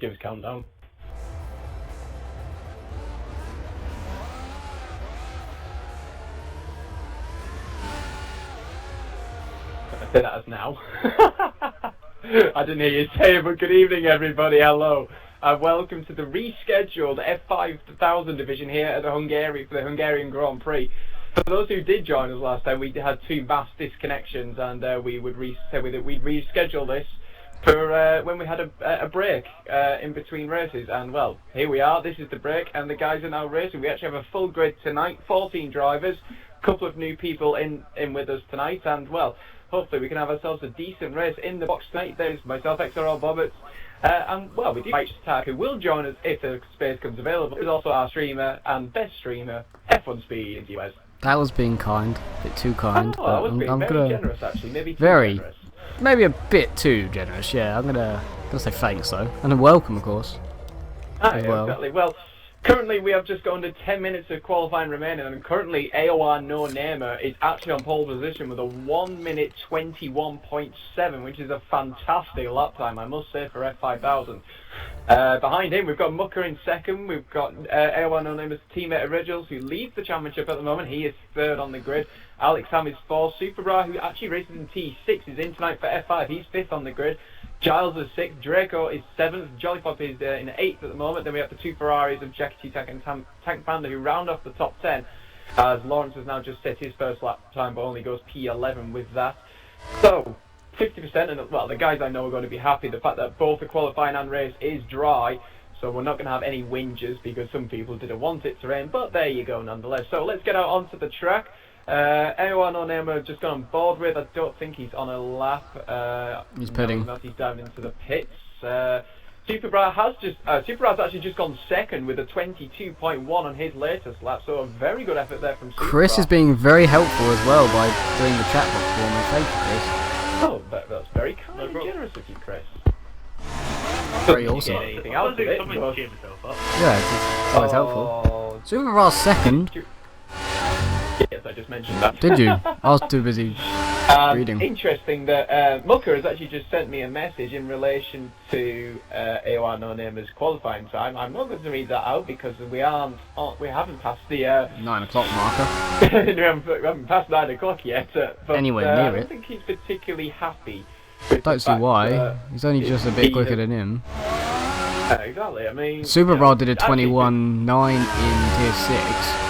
Give us a countdown. I say that as now. I didn't hear you say it, but good evening, everybody. Hello. Welcome to the rescheduled F5000 division here at the Hungary for the Hungarian Grand Prix. For those who did join us last time, we had two mass disconnections, and we'd reschedule this for when we had a break in between races. And well, here we are. This is the break, and the guys are now racing. We actually have a full grid tonight, 14 drivers, a couple of new people in with us tonight, and well, hopefully we can have ourselves a decent race in the box tonight. There's myself, XRL Bobbits, and well, we do Mike Stark, who will join us if the space comes available. There's also our streamer and best streamer, F1 Speed in the US. That was being kind, a bit too kind. Oh, that was being very generous, actually. Maybe too generous. Maybe a bit too generous. Yeah, I'm gonna say thanks though, and a welcome, of course. As well. Exactly. Well, currently we have just gone to 10 minutes of qualifying remaining, and currently AOR No Namer is actually on pole position with a 1 minute 21.7, which is a fantastic lap time, I must say, for F5000. Behind him, we've got Mucker in second. We've got AOR No Namer's teammate Originals, who leads the championship at the moment. He is third on the grid. Alex Ham is fourth. Superbra, who actually races in T6, is in tonight for F5. He's fifth on the grid. Giles is sixth. Draco is seventh. Jollipop is in eighth at the moment. Then we have the two Ferraris of Jackie Tank and Tank Panda, who round off the top 10. As Lawrence has now just set his first lap time, but only goes P11 with that. So 50%, and well, the guys I know are going to be happy. The fact that both the qualifying and race is dry, so we're not going to have any whinges because some people didn't want it to rain. But there you go, nonetheless. So let's get out onto the track. AOR No Namer just gone on board with. I don't think he's on a lap. He's pitting. He's diving into the pits. Superbra Superbra's actually just gone second with a 22.1 on his latest lap. So a very good effort there from Superbra. Chris is being very helpful as well by doing the chat box for me. Thank you, Chris. Oh, that's very kind and generous of you, Chris. Very awesome. Anything else of it, but... Yeah, it's always helpful. Superbra's second. Yes, I just mentioned that. Did you? I was too busy reading. Interesting that Mucker has actually just sent me a message in relation to AOR No Namer's qualifying time. I'm not going to read that out because we haven't passed the 9 o'clock marker. we haven't passed 9 o'clock yet. But Anywhere near I it. don't think he's particularly happy. With Don't see why. He's only just a bit quicker than him. Exactly. I mean, Superbra did a 21.9 in tier 6.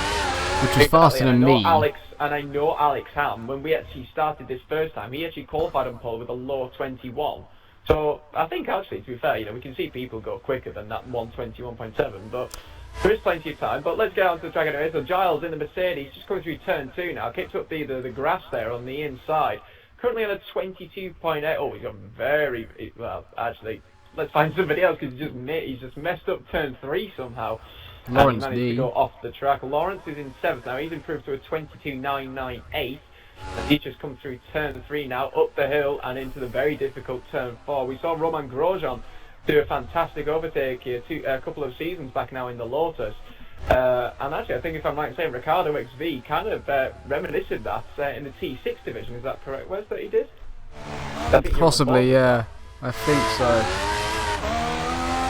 Which was faster than me. I know Alex Ham, when we actually started this first time, he actually qualified on pole with a low 21. So I think actually, to be fair, we can see people go quicker than that 121.7, but there is plenty of time. But let's get on to the track anyway. So Giles in the Mercedes, just coming through turn 2 now, kicked up the grass there on the inside. Currently on a 22.8. Oh, he's got very well. Actually, let's find somebody else because he's just messed up turn 3 somehow. Lawrence managed to go off the track. Lawrence is in 7th now. He's improved to a 22.998. And he's just come through turn 3 now, up the hill and into the very difficult turn 4. We saw Roman Grosjean do a fantastic overtake here a couple of seasons back now in the Lotus. And actually, I think if I'm right in saying, Ricardo XV kind of reminisced that in the T6 division. Is that correct, Wes, that he did? Possibly, yeah. I think so.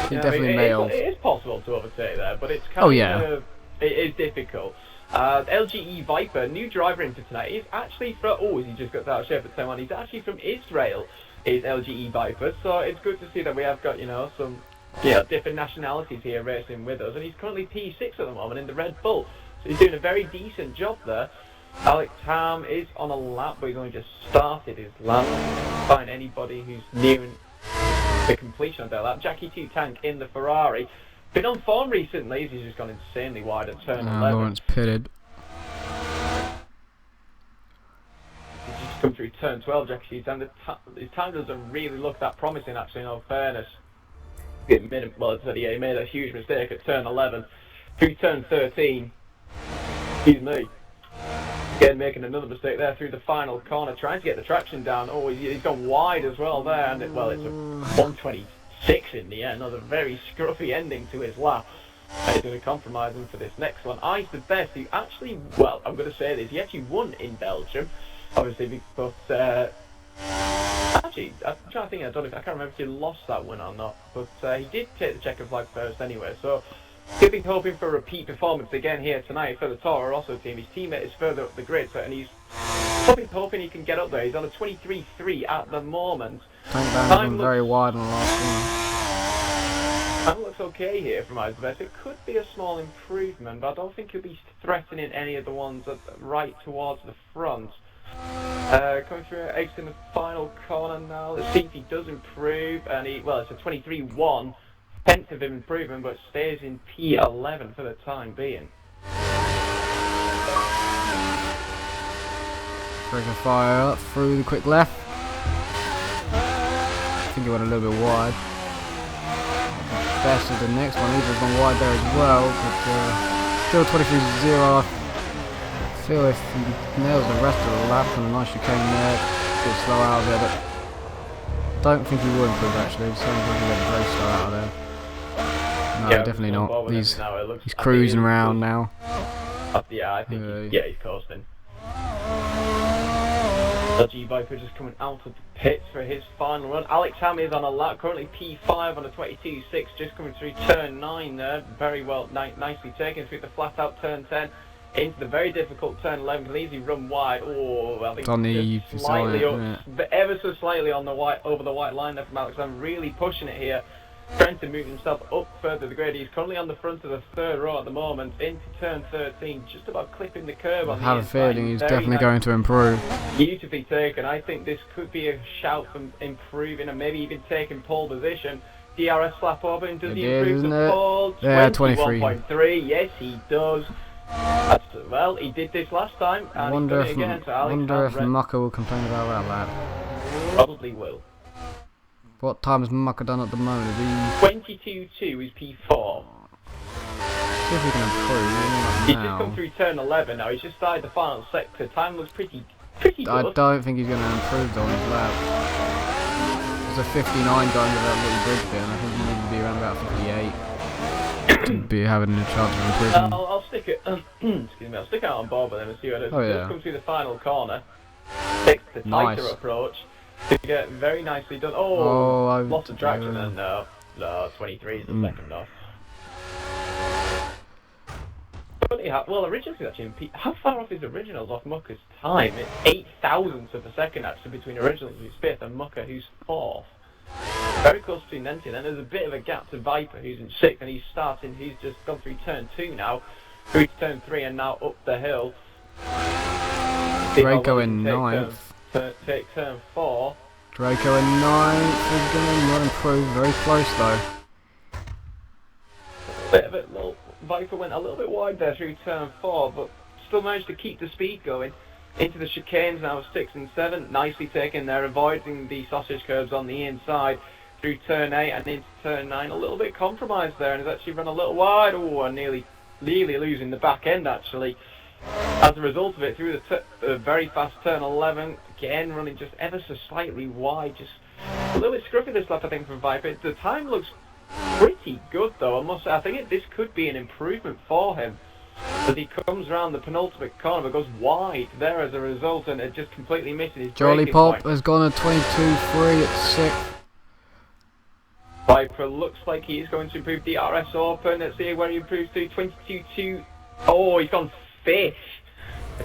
He definitely may have. It is possible to overtake there, but it's kind of... It is difficult. LGE Viper, new driver in for tonight, is actually from... Oh, he just got out of shape at turn 1. He's actually from Israel, is LGE Viper. So it's good to see that we have got, some different nationalities here racing with us. And he's currently P6 at the moment in the Red Bull. So he's doing a very decent job there. Alex Ham is on a lap, but he's only just started his lap. Find anybody who's near the completion of their lap. Jackie 2 Tank in the Ferrari. Been on form recently. He's just gone insanely wide at turn 11. Lawrence pitted. He's just come through turn 12, Jackie 2 Tank. His time doesn't really look that promising, actually, in all fairness. He made a huge mistake at turn 11. Through turn 13, excuse me. Again, making another mistake there through the final corner, trying to get the traction down. Oh, he's gone wide as well there, and it's a 126 in the end. Another very scruffy ending to his lap. He's going to compromise him for this next one. I's the best. He actually, well, I'm going to say this, he actually won in Belgium, obviously, but actually, I'm trying to think, I can't remember if he lost that win or not, but he did take the checker flag first anyway, so Tipping hoping for a repeat performance again here tonight for the Toro Rosso team. His teammate is further up the grid, and he's hoping he can get up there. He's on a 23.3 at the moment. Tank Band's been very wide on the last corner. Time looks okay here from Isabeth. It could be a small improvement, but I don't think he'll be threatening any of the ones right towards the front. Coming through, exiting the final corner now. Let's see if he does improve. And well, it's a 23.1, tenth of improvement, but stays in P11 for the time being. Breaking fire up through the quick left. I think he went a little bit wide. Best of the next one, he's gone wide there as well, but still 23.0. I feel if he nails the rest of the lap and a nice chicane there, a bit slow out of there, but don't think he will improve actually. So he's going to get very slow out of there. No, yeah, definitely not. He's cruising around now. Yeah, I think he's coasting. LG Viper just coming out of the pits for his final run. Alex Hammy is on a lap, currently P5 on a 22.6, just coming through turn 9 there. Very well, nicely taken through the flat out turn 10 into the very difficult turn 11. Can easily run wide. Oh, I think just slightly up, but ever so slightly on the over the white line there from Alex. I'm really pushing it here, trying to move himself up further the grid. He's currently on the front of the third row at the moment, into turn 13, just about clipping the curb on the inside. I have a feeling he's definitely going to improve. Beautifully taken. I think this could be a shout for improving and maybe even taking pole position. DRS flap open. Does he improve the pole? Yeah, 23.3. Yes, he does. Well, he did this last time. And I wonder if Mucker will complain about that lad. Probably will. What time has Mucker done at the moment? 22.2 is P4. See if we can improve. He's just come through turn 11 now. He's just started the final sector. Time looks pretty good. I don't think he's going to improve on his lap. There's a 59 going with that little bridge bit, and I think he needs to be around about 58 to be having a chance of improving. I'll stick it. Excuse me. I'll stick out on board with him and see what it does. Oh, yeah. Just come through the final corner. Takes the tighter approach. To get very nicely done. Oh, lots of traction and no, 23 is the second off. Well, originally actually, how far off is originals off Mucker's time? It's 8,000ths of a second actually between originals who's 5th and Mucker who's 4th. Very close between them two. Then there's a bit of a gap to Viper who's in 6th, and he's just gone through turn 2 now, through turn 3 and now up the hill. Draco in 9th. Take turn 4. Draco in 9th is going to not improve. Very close though. Viper went a little bit wide there through turn 4, but still managed to keep the speed going. Into the chicanes now, 6 and 7. Nicely taken there, avoiding the sausage curves on the inside. Through turn 8 and into turn 9. A little bit compromised there, and has actually run a little wide. Oh, and nearly losing the back end actually. As a result of it, through the very fast turn 11, again running just ever so slightly wide, just a little bit scruffy this lap I think from Viper. The time looks pretty good though, I must say. I think this could be an improvement for him, as he comes around the penultimate corner but goes wide there as a result, and it just completely misses his Jolly Pop point. Has gone at 22.3 at 6th. Viper looks like he is going to improve DRS open. Let's see where he improves to. 22.2. Oh, he's gone 5th.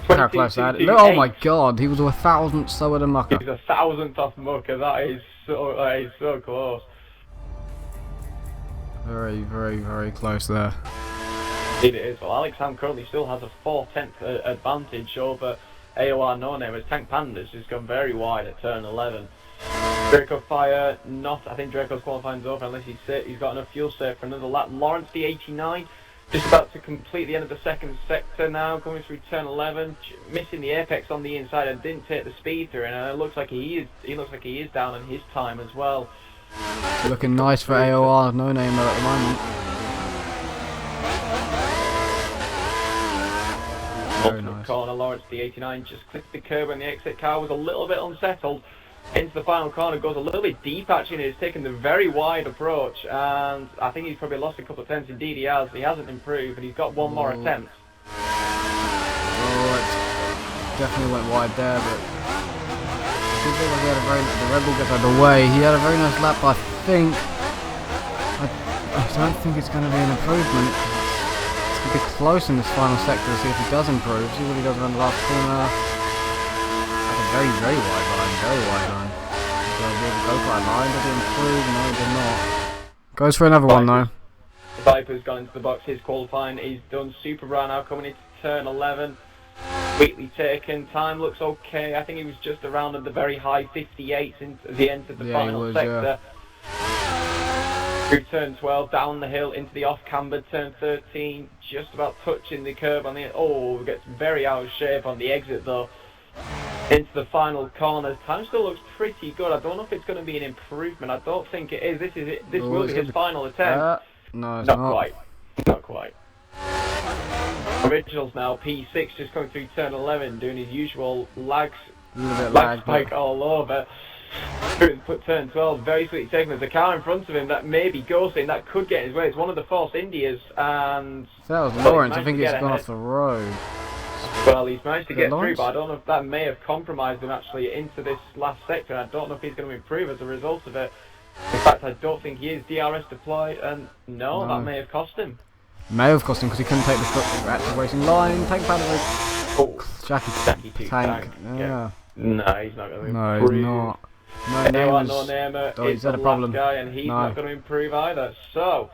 Oh my god, he was 1,000th slower than Mucker. He was 1,000th off Mucker. That is so close. Very, very, very close there. Indeed it is. Well, Alex Ham currently still has a 4/10 advantage over AOR No Name, as Tank Panda's just gone very wide at turn 11. Draco Fire, I think Draco's qualifying's over unless he's got enough fuel saved for another lap. Lawrence the 89, just about to complete the end of the second sector now, coming through turn 11, missing the apex on the inside and didn't take the speed through, and it looks like he is down on his time as well. Looking nice for AOR No Name at the moment. Very nice. Corner, Lawrence the 89 just clipped the curb and the exit car was a little bit unsettled. Into the final corner, goes a little bit deep actually, and he's taken the very wide approach, and I think he's probably lost a couple of tenths. Indeed he has. He hasn't improved, and he's got one more attempt. Oh, it definitely went wide there, but the Red Bull gets out of the way. He had a very nice lap, I think. I don't think it's going to be an improvement. It's going to be close in this final sector to see if he does improve. See what he does around the last corner. very, very wide line, very wide line. Go for a line, does it improve? No, it did not. Goes for another one though. Viper's gone into the box, his qualifying, he's done super right now, coming into turn 11. Sweetly taken, time looks okay, I think he was just around at the very high 58s into the end of the final sector. Through turn 12, down the hill into the off-camber, turn 13, just about touching the curb on the... Oh, gets very out of shape on the exit though. Into the final corners. Time still looks pretty good. I don't know if it's going to be an improvement. I don't think it is. This will be his final attempt. No, it's not quite. Not quite. Originals now. P6 just coming through turn 11, doing his usual lag spike all over. Put turn 12. Very sweet taking. There's a car in front of him that may be ghosting. That could get his way. It's one of the Force Indias, and that was Lawrence. I think he's gone off the road. Well, he's managed to get through, but I don't know if that may have compromised him actually into this last sector. I don't know if he's going to improve as a result of it. In fact, I don't think he is DRS deployed, and no, that may have cost him. May have cost him because he couldn't take the active racing line. Tank panel. Oh, Jackie tank. Yeah. No, he's not going to improve. No, he's not. No Namer is the last guy, and he's not going to improve either. So,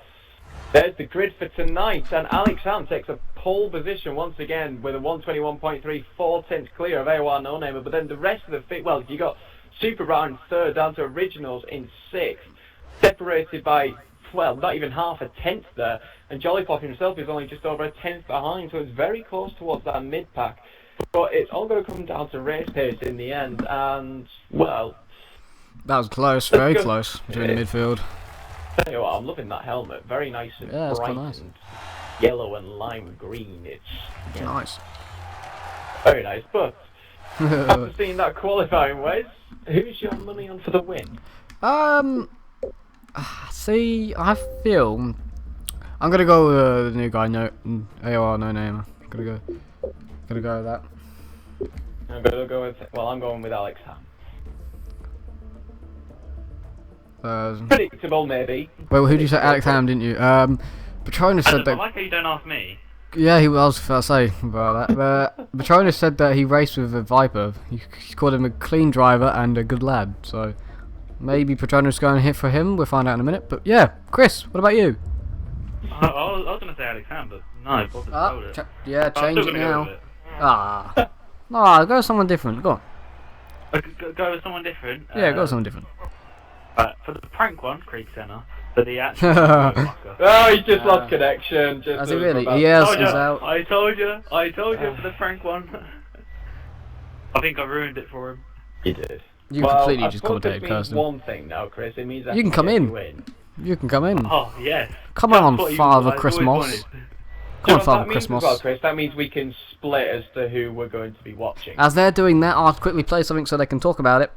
there's the grid for tonight, and Alex Ham takes a pole position once again with a 121.3, 4/10 clear of AOR No Namer, but then the rest of the fit, well, you got Super Rar in third, down to Originals in sixth, separated by, well, not even half a tenth there, and Jollipop himself is only just over a tenth behind, so it's very close towards that mid-pack. But it's all going to come down to race pace in the end, and, well... That was close, very close, between the midfield. Tell you what, I'm loving that helmet. Very nice and bright and yellow and lime green. It's nice. Very nice. But after seeing that qualifying, Wes, who's your money on for the win? See, I feel I'm gonna go with the new guy, AOR No Namer. Gonna go with that. I'm gonna go with. Well, I'm going with Alex Ham. Predictable, maybe. Well, who did you say? Alex Ham, didn't you? Patronus said that. I like how you don't ask me. Yeah, I was going to say about that. But Patronus said that he raced with a Viper. He called him a clean driver and a good lad. So maybe Patronus going to hit for him. We'll find out in a minute. But yeah, Chris, what about you? I was going to say Alex Ham, but no. Yeah, change it now. No, go with someone different. Go on. Go with someone different. Yeah, go with someone different. For the prank one, Creek Center. For the actual oh, he just lost connection. Has he really? Yes, he's out. I told you for the prank one. I think I ruined it for him. You did. You completely just commentated, Kirsten. One thing now, Chris. It means that you can come in. You can come in. Oh yes. Come on, Father Christmas. Come on, Father Christmas. Well, Chris, that means we can split as to who we're going to be watching. As they're doing that, I'll quickly play something so they can talk about it.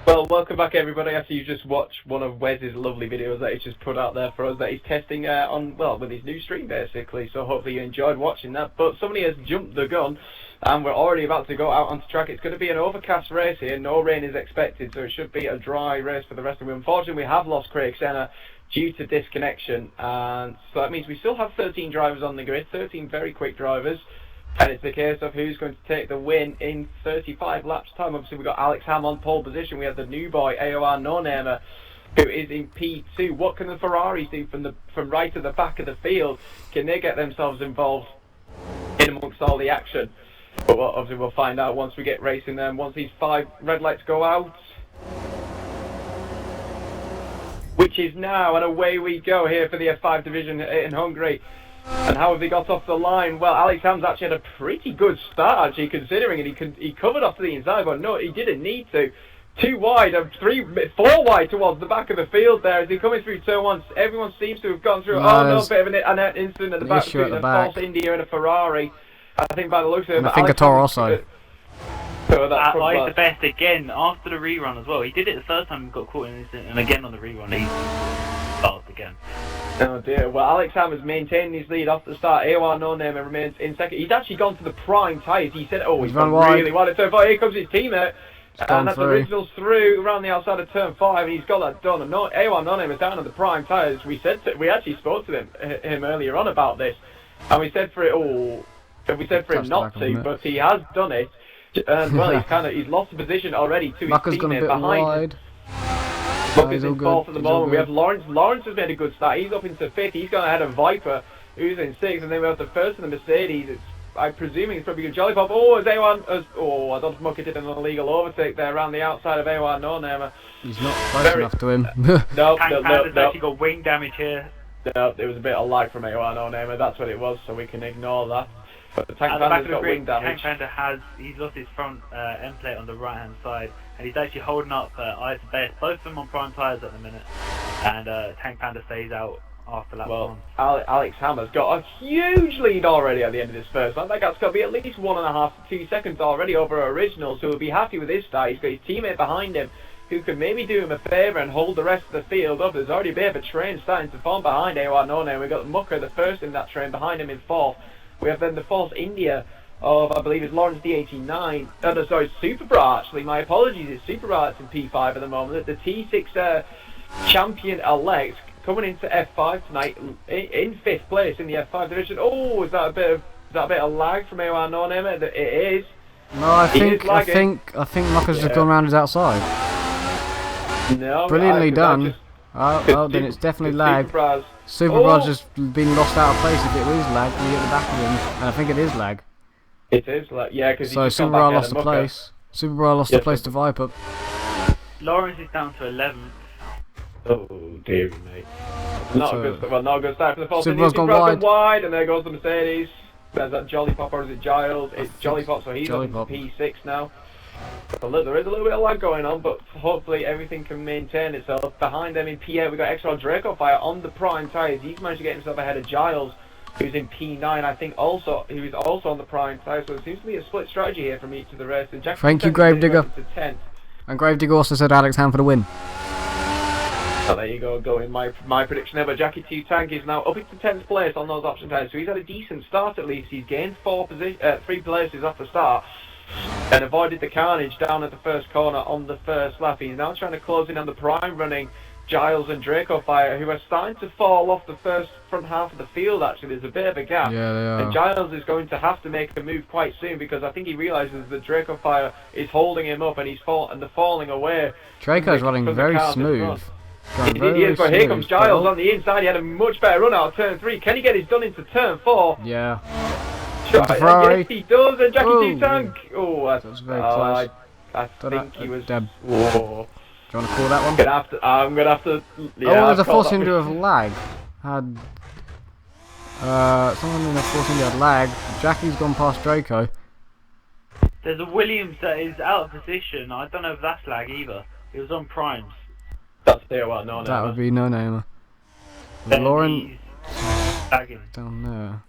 Well, welcome back everybody after you just watched one of Wes's lovely videos that he's just put out there for us that he's testing on, well, with his new stream basically, so hopefully you enjoyed watching that. But somebody has jumped the gun and we're already about to go out onto track. It's going to be an overcast race here, no rain is expected, so it should be a dry race for the rest of the week. Unfortunately, we have lost Craig Senna due to disconnection, and so that means we still have 13 drivers on the grid, 13 very quick drivers. And it's the case of who's going to take the win in 35 laps time. Obviously, we've got Alex Ham on pole position. We have the new boy, AOR No-Namer, who is in P2. What can the Ferraris do from right to the back of the field? Can they get themselves involved in amongst all the action? But obviously, we'll find out once we get racing them. Once these 5 red lights go out, which is now, and away we go here for the F5 division in Hungary. And how have they got off the line? Well, Alex Ham's actually had a pretty good start, actually, considering it. He covered off to the inside, but no, he didn't need to. 2 wide, 4 wide towards the back of the field there. As he coming through turn 1, everyone seems to have gone through. No, bit of an incident at the back between a false India and a Ferrari. I think by the looks of it, I think a Toro also. So that's the best again after the rerun as well. He did it the first time he got caught in an incident, and again on the rerun he started again. Oh dear. Well, Alex Ham has maintained his lead off the start. AOR No-Namer remains in second. He's actually gone to the prime tyres. He said, he's gone really wide at turn 4. Here comes his teammate. And that's originals through around the outside of turn 5, and he's got that done. And AOR No-Namer's down on the prime tyres. We actually spoke to him earlier on about this, and we said for him not to, but he has done it. And well, he's lost the position already to his teammate behind. Lucas in 4th at the moment. We have Lawrence. Lawrence has made a good start. He's up into 5th. He's gone ahead of Viper, who's in 6th, and then we have the first in the Mercedes. I'm presuming it's probably a Jolly Pop. I don't muck it in an illegal overtake there around the outside of AOR No-Namer. He's not close enough to him. No. Actually got wing damage here. No, there was a bit of lag from AOR No-Namer. That's what it was, so we can ignore that. But the Tank Panda's got wing damage. Tank Panda he's lost his front end plate on the right hand side, and he's actually holding up Ice Best, both of them on prime tyres at the minute, and Tank Panda stays out after lap 1. Alex Hammer's got a huge lead already at the end of this first lap. That gap's got to be at least 1.5 to 2 seconds already over Original, so he'll be happy with his start. He's got his teammate behind him who can maybe do him a favour and hold the rest of the field up. There's already a bit of a train starting to form behind AOR No-Namer. We've got Mucker, the first in that train, behind him in 4th. We have then the false India of, I believe, it's Lawrence D89. Superbra, actually. My apologies, it's Superbra that's in P5 at the moment. The T6 champion-elect coming into F5 tonight in 5th place in the F5 division. Is that a bit of lag from AOR No-Namer? It is. No, I think Mucker's just gone round his outside. No, brilliantly done. Then it's definitely lag. Superbrad's just been lost out of place. If it is lag, we at the back of him, and I think it is lag. It is lag, yeah, because so Superbrad lost the place. Superbrad lost the place to Viper. Lawrence is down to 11th. Oh dear, mate. Not a good start for the false. Superbrad's gone wide, and there goes the Mercedes. There's that Jolly Pop, or is it Giles? It's Jolly Pop, so he's on P6 now. There is a little bit of lag going on, but hopefully everything can maintain itself. Behind them in P8, we've got XRL Draco Fire on the prime tyres. He's managed to get himself ahead of Giles, who's in P9, I think, who is also on the prime tyres. So it seems to be a split strategy here from each of the races. Thank you, Gravedigger. And Gravedigger also said Alex Ham for the win. So there you go in my prediction there. But Jackie 2 Tank is now up into 10th place on those option tyres. So he's had a decent start at least. He's gained 3 places off the start, and avoided the carnage down at the first corner on the first lap. He's now trying to close in on the prime running Giles and Draco Fire, who are starting to fall off the front half of the field. Actually, there's a bit of a gap, yeah, they are. And Giles is going to have to make a move quite soon, because I think he realises that Draco Fire is holding him up, and he's falling away. Draco's running very smooth. Indeed he is, but here comes Giles on the inside. He had a much better run out of turn 3. Can he get his done into turn 4? Yeah. Yes, he does, and Jackie 2 Tank. That was very close. I think he was. Deb. Do you want to call that one? I'm gonna have to. Yeah, there's a false India of lag. Someone in the false India had lag. Jackie's gone past Draco. There's a Williams that is out of position. I don't know if that's lag either. He was on primes. That's No-Namer. That would be No-Namer. Lauren down there.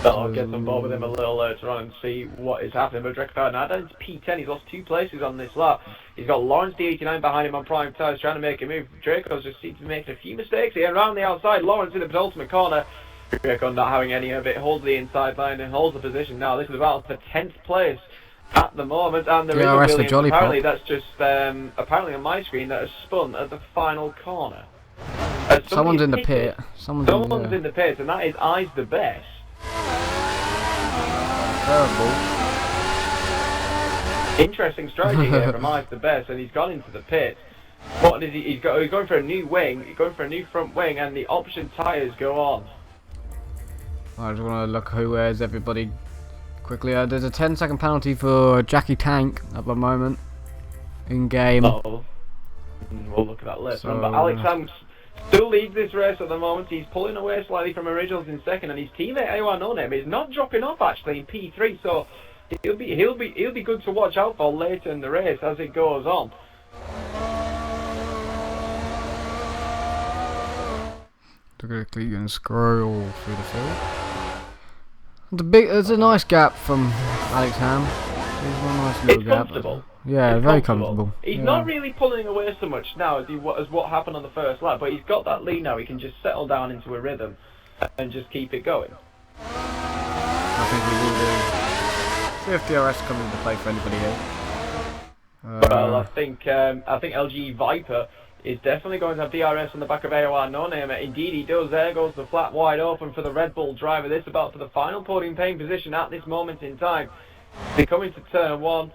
I'll get on board with him a little later on and see what is happening. But Draco now down to P10. He's lost 2 places on this lap. He's got Lawrence D89 behind him on prime tyres, trying to make a move. Draco's just seems to be making a few mistakes here around the outside. Lawrence in the penultimate corner. Draco not having any of it. Holds the inside line and holds the position now. This is about for 10th place at the moment, and there is a Williams. Apparently that's just apparently on my screen that has spun at the final corner. Someone's in the pit. Someone's in the pit, and that is Eyes the Best. terrible. Interesting strategy here from Ice the Best, and he's gone into the pit. What is he? He's going for a new wing. He's going for a new front wing, and the option tyres go on. I just want to look who wears everybody quickly. There's a 10-second penalty for Jackie Tank at the moment in game. Oh, we'll look at that later on. But So, Alex Ham still leads this race at the moment. He's pulling away slightly from Originals in second, and his teammate AOR No Name is not dropping off actually in P3. So he'll be good to watch out for later in the race as it goes on. Quickly you can scroll through the field. There's a nice gap from Alex Ham. There's one nice little It's gap. comfortable. Yeah, It's very comfortable. He's Yeah. not really pulling away so much now as what happened on the first lap, but he's got that lead now. He can just settle down into a rhythm and just keep it going. I think we will do. See if DRS comes into play for anybody here. Well, I think LGE Viper is definitely going to have DRS on the back of AOR No Name. Indeed, he does. There goes the flat wide open for the Red Bull driver. This about for the final podium paying position at this moment in time. They're coming to turn one,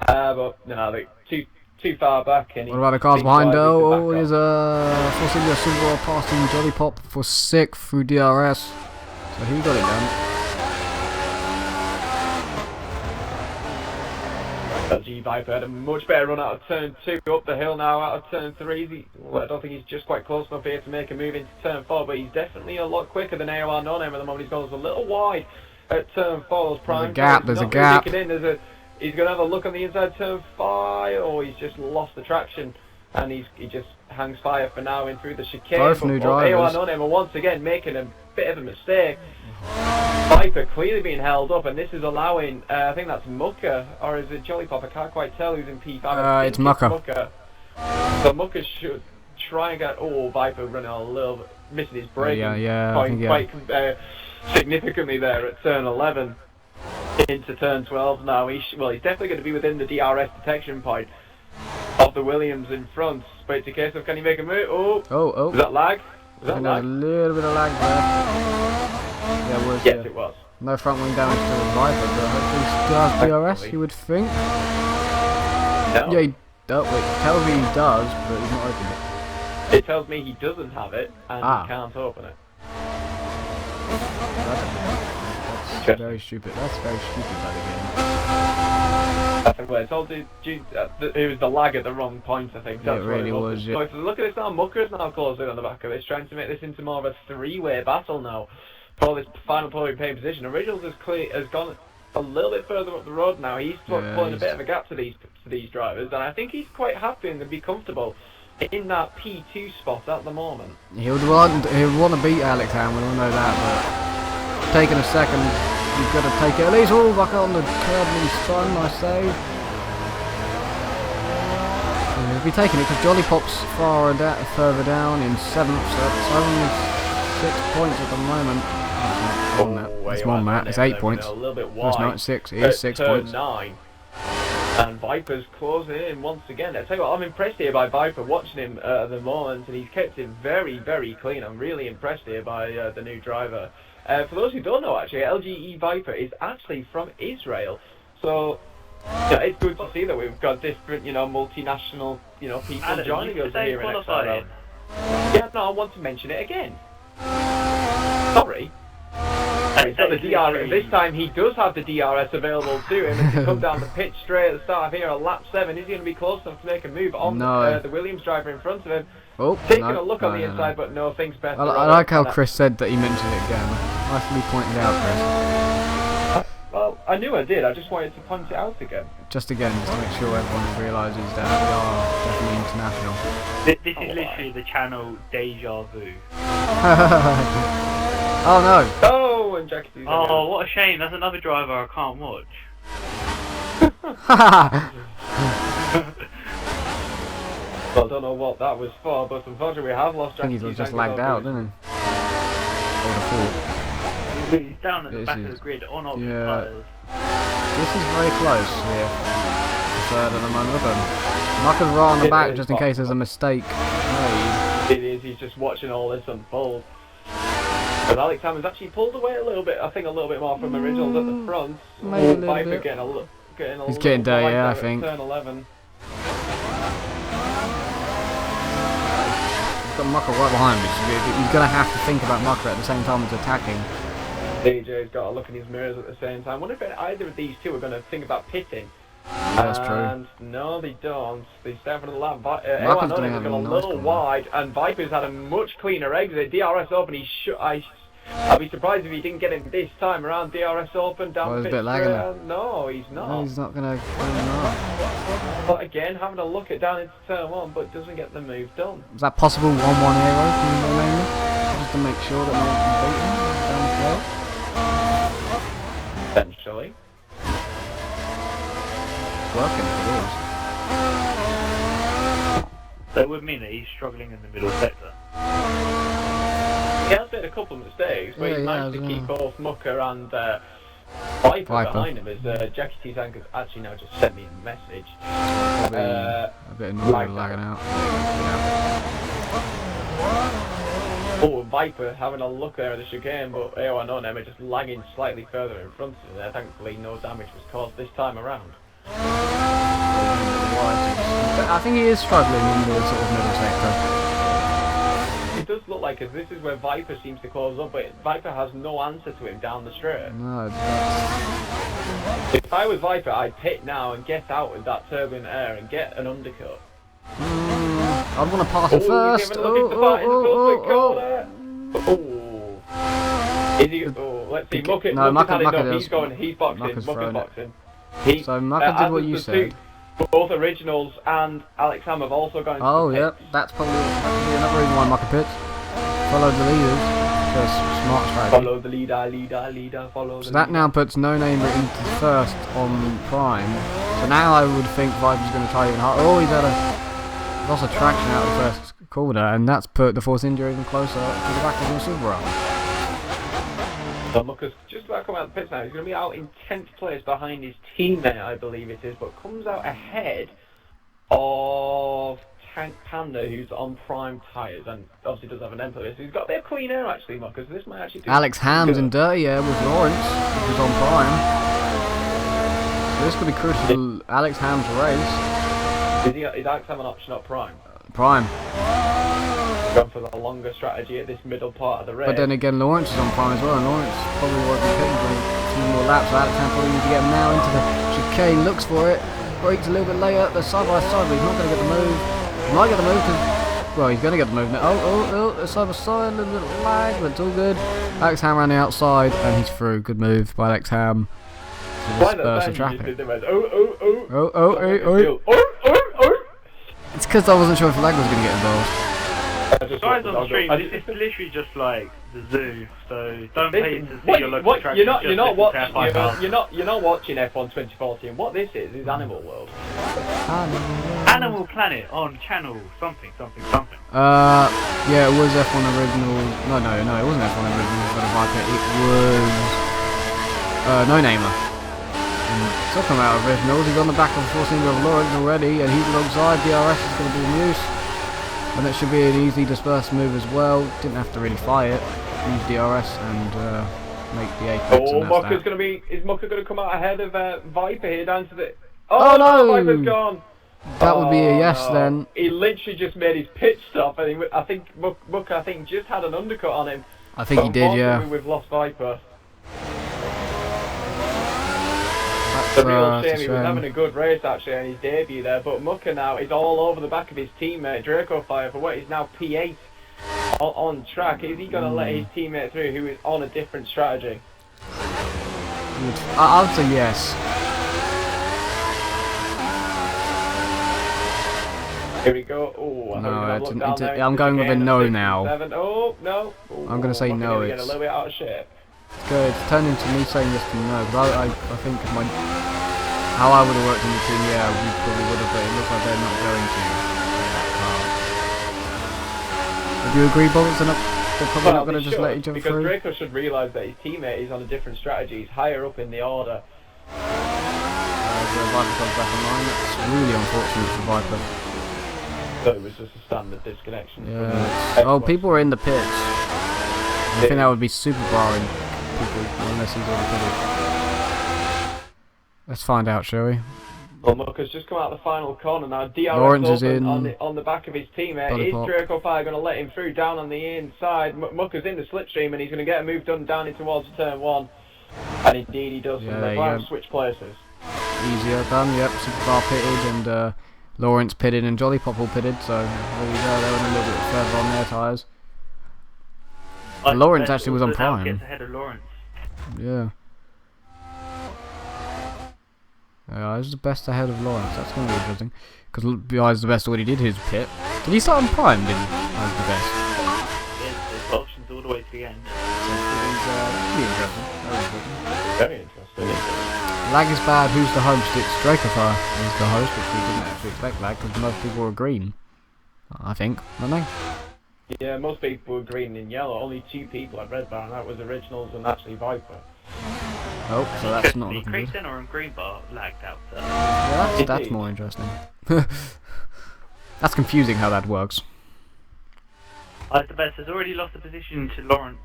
but no, they're too far back. And What about the cars behind though? Oh, there's a Force India Silver passing Jolly Pop for 6th through DRS. So he got it done. LG Viper had a much better run out of turn 2, up the hill now out of turn 3. I don't think he's just quite close enough here to make a move into turn 4, but he's definitely a lot quicker than AOR No Name at the moment. He's gone a little wide at turn 4. Those prime There's a gap. He's going to have a look on the inside turn 5, or he's just lost the traction, and he just hangs fire for now in through the chicane. Both new drivers. AOR No Name are once again making a bit of a mistake. Viper clearly being held up, and this is allowing, I think that's Mucker, or is it Jolly Pop? I can't quite tell who's in P5. It's Mucker. So Mucker should try and get, Viper running a little bit, missing his braking point quite significantly there at turn 11 into turn 12 now. He's definitely going to be within the DRS detection point of the Williams in front, but it's a case of can he make a move? Oh. Was that lag? Was that There's lag? a little bit of lag there. Yeah, it was. Yes, it was. No front wing damage to the Viper, but hopefully he still has DRS, you would think. No. Yeah, it tells me he does, but he's not opened it. It tells me he doesn't have it, and he can't open it. That's very stupid. That's very stupid by the game. I think it's all it was the lag at the wrong point, I think. That's It really was, yeah. So if you look at this now, Mucker's now closing on the back of this, trying to make this into more of a three-way battle now for this final podium paying position. Originals has gone a little bit further up the road now. He's pulling a bit of a gap to these drivers, and I think he's quite happy and be comfortable in that P2 spot at the moment. He would want to beat Alex Ham, we all know that, but taking a second, you've got to take it at least. Oh, back on the curb and he spun, nice save. He'll be taking it because Jolly Pop's further down in 7th, so it's only 6 points at the moment. It's more than that, it's 8 points. A little bit No, it's not 6, it is 6 points. 9. And Viper's closing in once again. I tell you what, I'm impressed here by Viper, watching him at the moment, and he's kept it very, very clean. I'm really impressed here by the new driver. For those who don't know, actually, LGE Viper is actually from Israel. So, it's good to see that we've got different, multinational, people joining us here in XRL. Yeah, no, I want to mention it again. Sorry. He's got the DRS. This time he does have the DRS available to him, and to come down the pitch straight at the start of here at lap 7, is he going to be close enough to make a move on the Williams driver in front of him? Taking a look on the inside, but no, things better. I like how Chris said that he mentioned it again. Nicely pointed out, Chris. Well, I knew I did, I just wanted to point it out again. Just to make sure everyone realises that we are definitely international. This is literally the channel Deja Vu. Oh no! Oh, and Jackie's Oh, what a shame, that's another driver I can't watch. Well, I don't know what that was for, but unfortunately we have lost Jackie. I think he's just lagged out, didn't he? He's down at the back of the grid on option tyres. This is very close here. Third at the moment. Look at him. Mucker's right on the back just in case there's a mistake made. It is, he's just watching all this unfold. But Alex Hammond's actually pulled away a little bit. I think a little bit more from originals at the front. Maybe a little Viper bit. getting a little. He's getting dirty, yeah, I there at think. Turn 11. He's got Mucker right behind me. So he's going to have to think about Mucker at the same time as attacking. DJ's got to look in his mirrors at the same time. I wonder if either of these two are going to think about pitting. That's true. And no, they don't. They stay for the lap. Mucker's Got a little wide, and Viper's had a much cleaner exit. DRS open. I'd be surprised if he didn't get him this time around. DRS open down the pit straight. No, he's not. No, he's not going to. But again, having a look at down into turn 1, but doesn't get the move done. Is that possible 1-1 aero from No Namer? Just to make sure that no one can beat him down the field? Potentially. Working if it is. That would mean that he's struggling in the middle sector. He has made a couple of mistakes, but he's managed to keep both Mucker and Viper behind him. As Jackie T. Zanker's actually now just sent me a message. Probably a bit annoyed lagging out. Yeah. Oh, Viper having a look there at the chicane, but AOR No Name just lagging slightly further in front of there. Thankfully, no damage was caused this time around. I think he is struggling in the sort of middle sector. It does look like, because this is where Viper seems to close up, but Viper has no answer to him down the straight. No, if I was Viper, I'd pit now and get out with that turbulent air and get an undercut. I'd want to pass it first. Is he? Oh, let's see. Mucker, he's boxing. Mucker's boxing. So Mucker did what you said. Both originals and Alex Ham have also gone into Oh, the yeah, that's probably another reason why Mucker pits. Follow the leaders. Just smart strategy. Follow the leader, follow the So that now puts No Namer into first on Prime. So now I would think Viper's going to try even harder. Oh, he's had a loss of traction out of the first corner, and that's put the force injury even closer to the back of the Super. So Mucker's just about to come out of the pits now. He's going to be out in 10th place behind his teammate, I believe it is, but comes out ahead of Tank Panda, who's on prime tyres, and obviously does have an emphasis. He's got a bit of clean air actually, Mucker, so this might actually do Alex Ham's in dirty air with Lawrence, who's on prime. So this could be crucial to Alex Ham's race. Is Alex Ham an option up prime? Prime. Gone for the longer strategy at this middle part of the race. But then again, Lawrence is on prime as well, and Lawrence probably won't be pitting for a few more laps. So Alex Ham probably needs to get him now into the chicane, looks for it, brakes a little bit later, they're side by side, but he's not going to get the move. He might get the move, because, well, he's going to get the move now. Oh, they're side by side, a little bit of lag, but it's all good. Alex Ham around the outside, and he's through. Good move by Alex Ham. Why that you just did the most, It's because I wasn't sure if lag was going to get involved. Guys on the stream, this is literally just like the zoo, so don't pay to see your local attraction. You're not watching F1 2014. What this is Animal World. Animal Planet on channel something. Yeah, it was F1 original. No, it wasn't F1 original for the Viper. It was No Namer. And talking about originals, he's on the back of the force injury of Lawrence already, and he's alongside. DRS is going to be in use. And it should be an easy dispersed move as well. Didn't have to really fly it. Use DRS and make the apex. Oh, Mucker's going to be. Is Mucker going to come out ahead of Viper here down to the? Oh no! Viper's gone. That would be a yes then. He literally just made his pit stop, and I think Mucker just had an undercut on him. I think he did, yeah. We've lost Viper. The real shame, he was having a good race actually on his debut there, but Mucker now is all over the back of his teammate Draco Fire for what is now P8 on track. Is he going to let his teammate through who is on a different strategy? I would say yes. Here we go. Oh, no, I'm going with a no now. Oh, no. Ooh, I'm going to say no. It's a little bit out of shape. It's good. It's turned into me saying yes to no, because I think how I would have worked in the team, yeah, we probably would have, but it looks like they're not going to. Would you agree, Bob? They're probably not going to just let each other through? Because Draco should realise that his teammate is on a different strategy. He's higher up in the order. Viper comes back online. That's really unfortunate for Viper. So it was just a standard disconnection. Yeah. Oh, people are in the pits. I think that would be super barring people unless he's already pitted. Let's find out, shall we? Well, Mucker's just come out of the final corner now. DRS Lawrence is open in. on the back of his teammate. Body Is pop. Draco Fire going to let him through down on the inside? Mucker's in the slipstream and he's going to get a move done down in towards turn 1. And indeed he does. Yeah, From there the you ground go. switch places. Easier done, yep. Superbar pitted and Lawrence pitted and Jolly Pop all pitted, so there you go. They went a little bit further on their tyres. Lawrence actually was on prime. Gets ahead of Lawrence. Yeah. Yeah, he's the best ahead of Lawrence. That's going to be interesting. Because Bi's the best already did his pit. Did he start on prime, didn't he? As the best. Yes, there's options all the way to the end. So it's pretty interesting. Very interesting. Lag is bad. Who's the host? It's Dracofire is the host, which we didn't actually expect lag because most people were green. I think, don't they? Yeah, most people were green and yellow. Only 2 people at Red Bar, and that was Originals and actually Viper. Oh, so that's not looking good. Creighton or in green bar lagged out. Yeah, that's more interesting. That's confusing how that works. The best has already lost the position to Lawrence.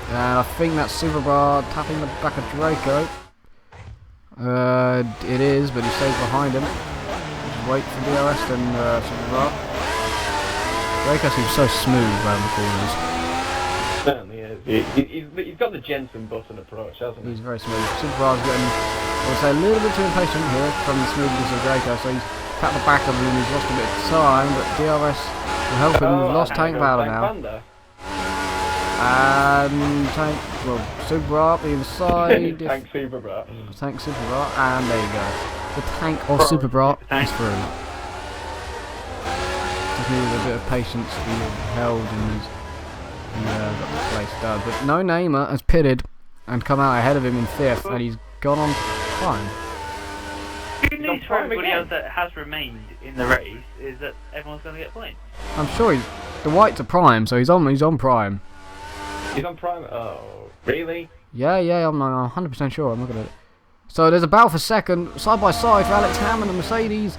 And I think that's Superbar tapping the back of Draco. It is, but he stays behind him. Just wait for DRS and Superbar. Draco seems so smooth around the corners. Certainly is. He's got the Jensen button approach, hasn't he? He's very smooth. Superbar's getting, I would say, a little bit too impatient here from the smoothness of Draco, so he's tapped the back of him and he's lost a bit of time, but DRS will help him. We've lost Tank Valor now. And Superbar up the inside. Tank Superbar. Tank Superbar, and there you go. The tank of Superbar is through. Just needed a bit of patience to be held and he's got the place done. But no Namer has pitted and come out ahead of him in 5th, and he's gone on prime. Good news for everybody else that has remained in the race is that everyone's going to get points. I'm sure the whites are prime, so he's on prime. He's on prime. Oh, really? Yeah, I'm 100% sure. I'm looking at it. So there's a battle for second, side by side for Alex Ham and the Mercedes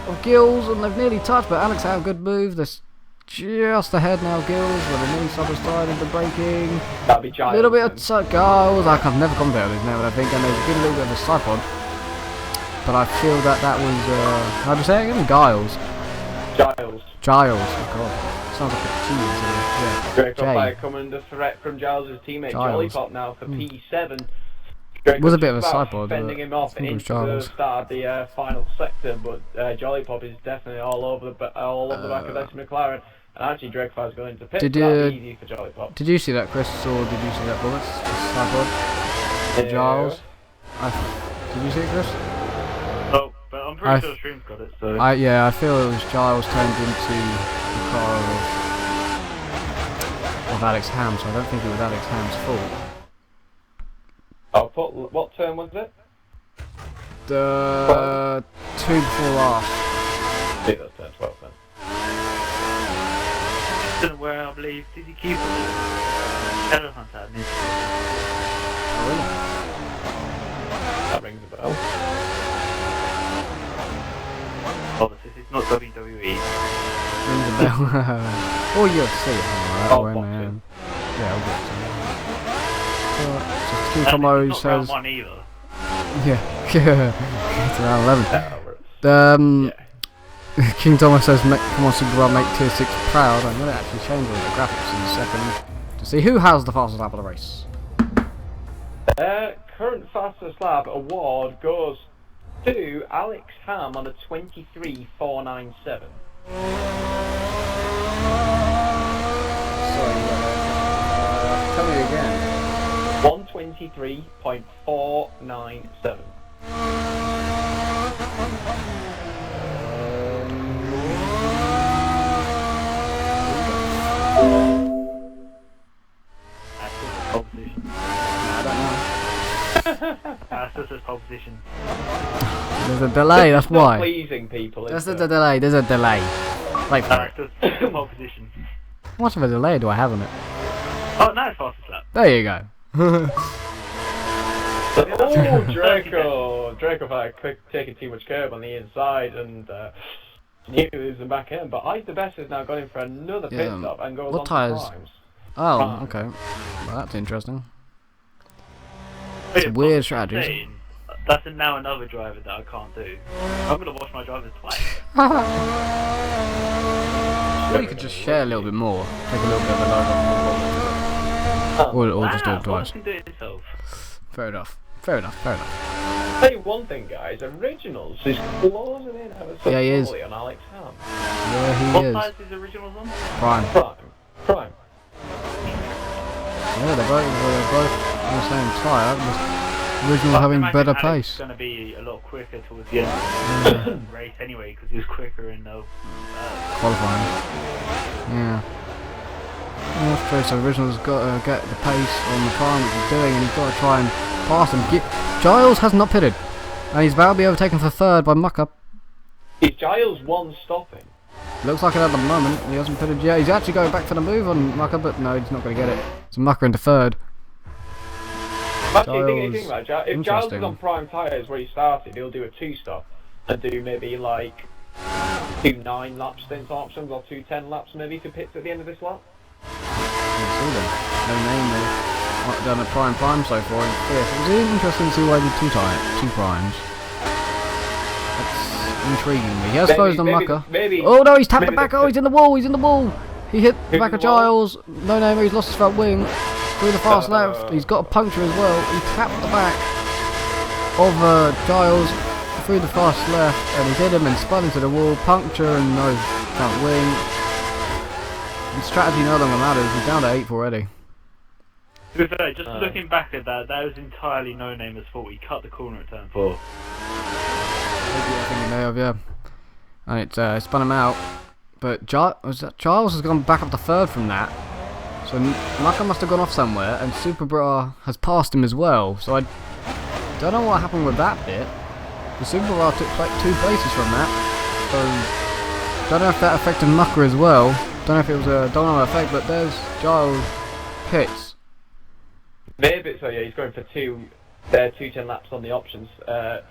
of Gills, and they've nearly touched, but Alex Ham, good move. They're just ahead now, Gills, with a nearly side by side into braking. That'll be Giles. A little bit of Giles. I've never commentated on this now, but I think, and there's been a little bit of a side pod. But I feel that was, how do you say it again? Giles. Giles, oh god. Sounds like a cheese. Yeah. Draco Fire coming under threat from Giles' teammate Jolly Pop now for P7. It was a bit of a side pod. Fending him off into the start of the final sector, but Jolly Pop is definitely all over the back of this McLaren. And actually, Draco Fire's going to pit. That'll be easy for Jolly Pop. Did you see that, Chris, or did you see that, Bullet? Side pod? Giles? Did you see it, Chris? No, but I'm pretty sure Stream's got it, so... I feel it was Giles turned into the car of Alex Ham, so I don't think it was Alex Ham's fault. Oh, what turn was it? The 2 before last. I think that's turn 12 then. Didn't where I believe, did he keep it? Elephant had me. Oh, really? That rings a bell. Oh, this is not WWE. Rings a bell. Or UFC, alright. Oh, boxing. Yeah, I'll get to so King Tomo says... Round 1 either. Yeah, it's around 11. King Tomo says, come on Superbar, make tier 6 proud. I'm going to actually change all the graphics in a second to see who has the fastest lap of the race. Current fastest lap award goes to Alex Ham on a 23.497. Sorry, tell me again. 123.497. That's his pole position. There's a delay, that's why. Pleasing people. That's the delay, there's a delay. Wait for it. That's his pole position. How much of a delay do I have on it? Oh, now it's fastest lap. There you go. Oh, Draco Fire taking too much curb on the inside and nearly losing back end. But Ice the Best has now gone in for another pit stop and goes on to primes. Oh, okay. Well, that's interesting. But It's a yeah, weird but strategy. saying, that's now another driver that I can't do. I'm gonna wash my drivers twice. Or you could just share a little bit more. Take a little bit of a load off. Or just do it twice. Can do it himself. Fair enough. Fair enough. Fair enough. Tell you one thing, guys. Originals is closing in ever so Yeah, he is. slowly on Alex Ham. Yeah, he What is. size is Originals on? Prime. Prime. Yeah, they're both on the same tyre. Just Original having better pace. It's going to be a lot quicker towards the end of the race anyway, because he was quicker in the Qualifying. Yeah. Yeah, that's true. So Original's got to get the pace on the Prime, which he's doing, and he's got to try and pass him. Giles has not pitted, and he's about to be overtaken for third by Mucker. Is Giles one stopping? Looks like it at the moment. He hasn't pitted yet. He's actually going back for the move on Mucker, but no, he's not going to get it. So Mucker into third. Actually, think about it. If Giles is on prime tyres where he started, he'll do a 2-stop and do maybe like 2 9-lap stint options or 2 10-laps maybe to pits at the end of this lap. See them. No name there. Done a prime so far in fifth. It was interesting to see why he did 2 primes. That's intriguing. He has closed on Mucker. Oh no, he's tapped the back. Oh, he's in the wall. He's in the wall. He hit the back of Giles. No name. He's lost his front wing. Through the fast left. He's got a puncture as well. He tapped the back of Giles through the fast left, and he's hit him and spun into the wall. Puncture and no front wing. And strategy no longer matters. He's down to 8th already. To be fair, just looking back at that was entirely No Namer's fault. He cut the corner at turn 4. I think he may have, yeah. And it spun him out. But Giles has gone back up to third from that. So Mucker must have gone off somewhere, and Superbra has passed him as well. So I don't know what happened with that bit. The Superbra took like 2 places from that. So don't know if that affected Mucker as well. Don't know if it was a domino effect, but there's Giles pits. Maybe so. Yeah, he's going for 2 10 laps on the options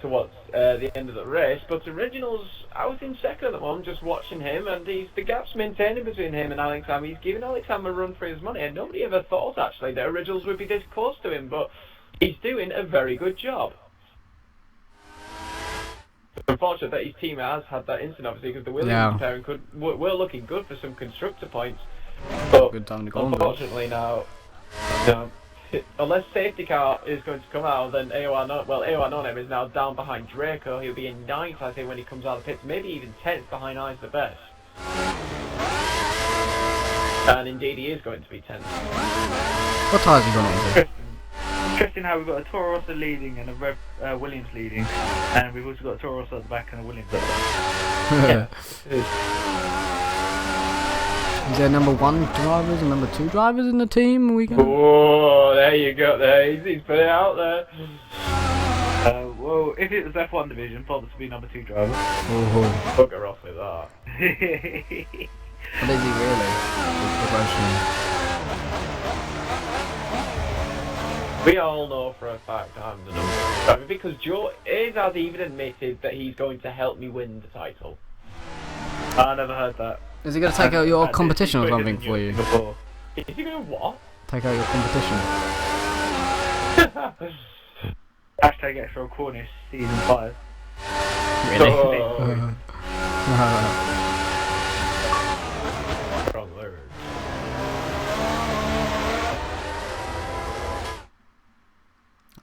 towards the end of the race. But Originals out in second at the moment, just watching him, and the gap's maintaining between him and Alex Ham. He's giving Alex Ham a run for his money, and nobody ever thought actually that Originals would be this close to him, but he's doing a very good job. Unfortunate that his team has had that incident, obviously, because the Williams pairing were looking good for some constructor points, but good time to go unfortunately now, no. Unless safety car is going to come out, then AOR No-Name is now down behind Draco. He'll be in 9th, I think, when he comes out of the pits, maybe even 10th behind Eyes the Best. And indeed, he is going to be 10th. What tyres have you gone on to? Interesting how we've got a Toro Rosso leading and a Williams leading, and we've also got a Toro Rosso at the back and a Williams at the back. Is there number 1 drivers and number 2 drivers in the team? Oh, there you go. There, he's put it out there. Well, if it was F1 division, probably to be number 2 driver. Bugger off with that. What is he really? We all know for a fact I'm the number 1 driver because Joe has even admitted that he's going to help me win the title. I never heard that. Is he going to take out your competition or something for you? Is he going to what? Take out your competition. Hashtag XRL Cornish season 5. Really? Wrong word.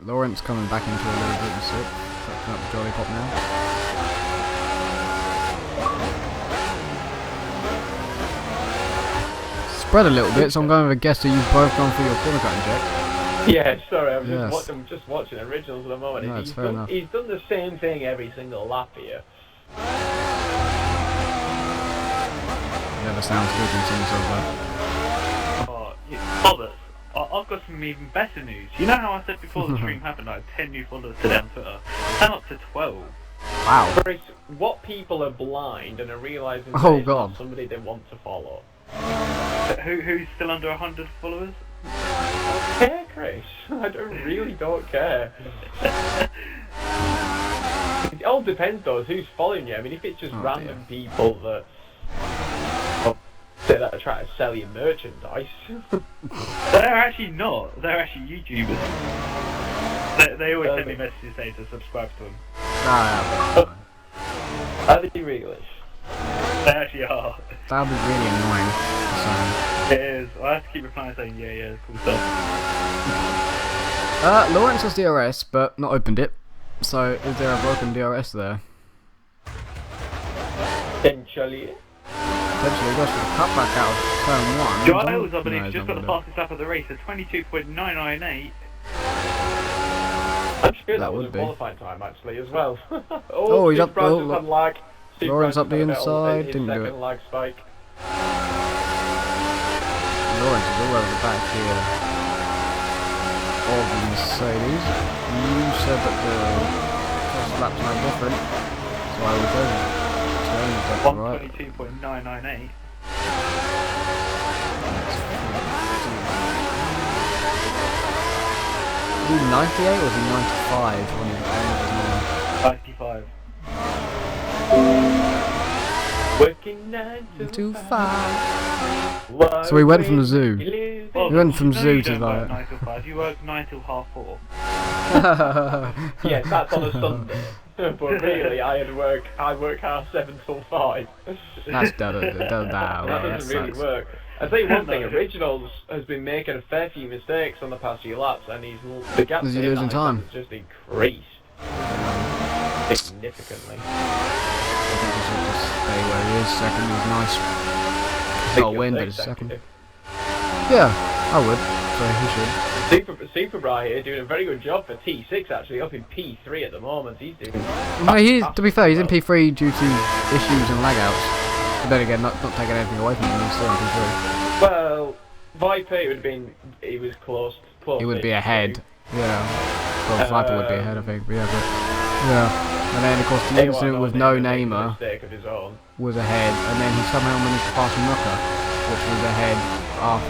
Lawrence coming back into a little bit of sip. Cracking up the jolly pop now. Spread a little bit, so I'm going with a guess that you've both gone for your corner cut inject. Yeah, sorry, I'm just watching Originals at the moment. No, He's done the same thing every single lap here. Never sounds good in some sort of that. Followers, I've got some even better news. You know how I said before the stream happened, I had 10 new followers today on Twitter? I'm up to 12. Wow. Chris, what people are blind and are realising Oh, that God. it's not somebody they want to follow? Who's still under 100 followers? I don't care, Chris. I really don't care. It all depends though, who's following you. I mean, if it's just random people that... Say that trying to sell your merchandise. They're actually not. They're actually YouTubers. They always send me messages saying to subscribe to them. Are they really? They actually are. That'd be really annoying. So. It is. I have to keep replying saying, yeah, cool stuff. Lawrence has DRS, but not opened it. So, is there a broken DRS there? Potentially. Potentially, he goes for the cutback out of turn 1. Giles, I believe, just got the fastest lap of the race at 22.998. I'm sure that was a would be qualifying time actually as well. Oh, he's up. Oh, lag. Lawrence up the inside, didn't do it. Lag spike. Lawrence is all over the back here of the Mercedes. You said that the first lap's no different, so I will turn right. 122.998. Is he 98 or is he 95 on his 95. Working 9 to 5. So we went from the zoo. Well, We went from no, zoo you to don't work like. 9 till 5. You work 9 till half 4. Yes, that's on a Sunday. But really, I work half 7 till 5. That's That doesn't really sucks. work. I'll tell you one thing, Originals has been making a fair few mistakes on the past few laps, and the gap Is he to losing him time? has just increased significantly. I think he should just stay where he is. Second is nice. He's not a win, but it's second. Yeah, I would. So he should. Super Bra here doing a very good job for T6 actually, up in P3 at the moment. He's doing. No, to be fair, he's in P3 due to issues and lag outs. But then again, not taking anything away from him, he's still in P3. Well, Viper would have been. He was close. He would be ahead. Yeah. Well, Viper would be ahead, I think. But yeah. And then, of course, the incident with No Namer was ahead, and then he somehow managed to pass Mucker, which was ahead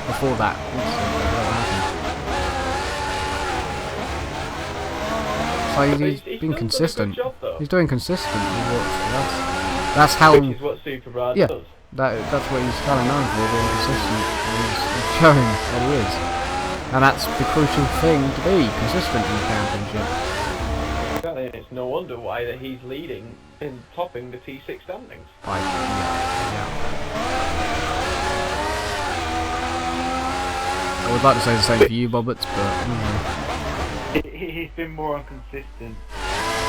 before that incident. So he's been consistent. He's doing consistent. That's how. Which is what Super Bra does. That's what he's kind of known for, being consistent. He's showing that he is, and that's the crucial thing to be consistent in the championship. Exactly, and it's no wonder why that he's leading and topping the T6 standings. Yeah. I would like to say the same for you, Bobbits, but. He's been more inconsistent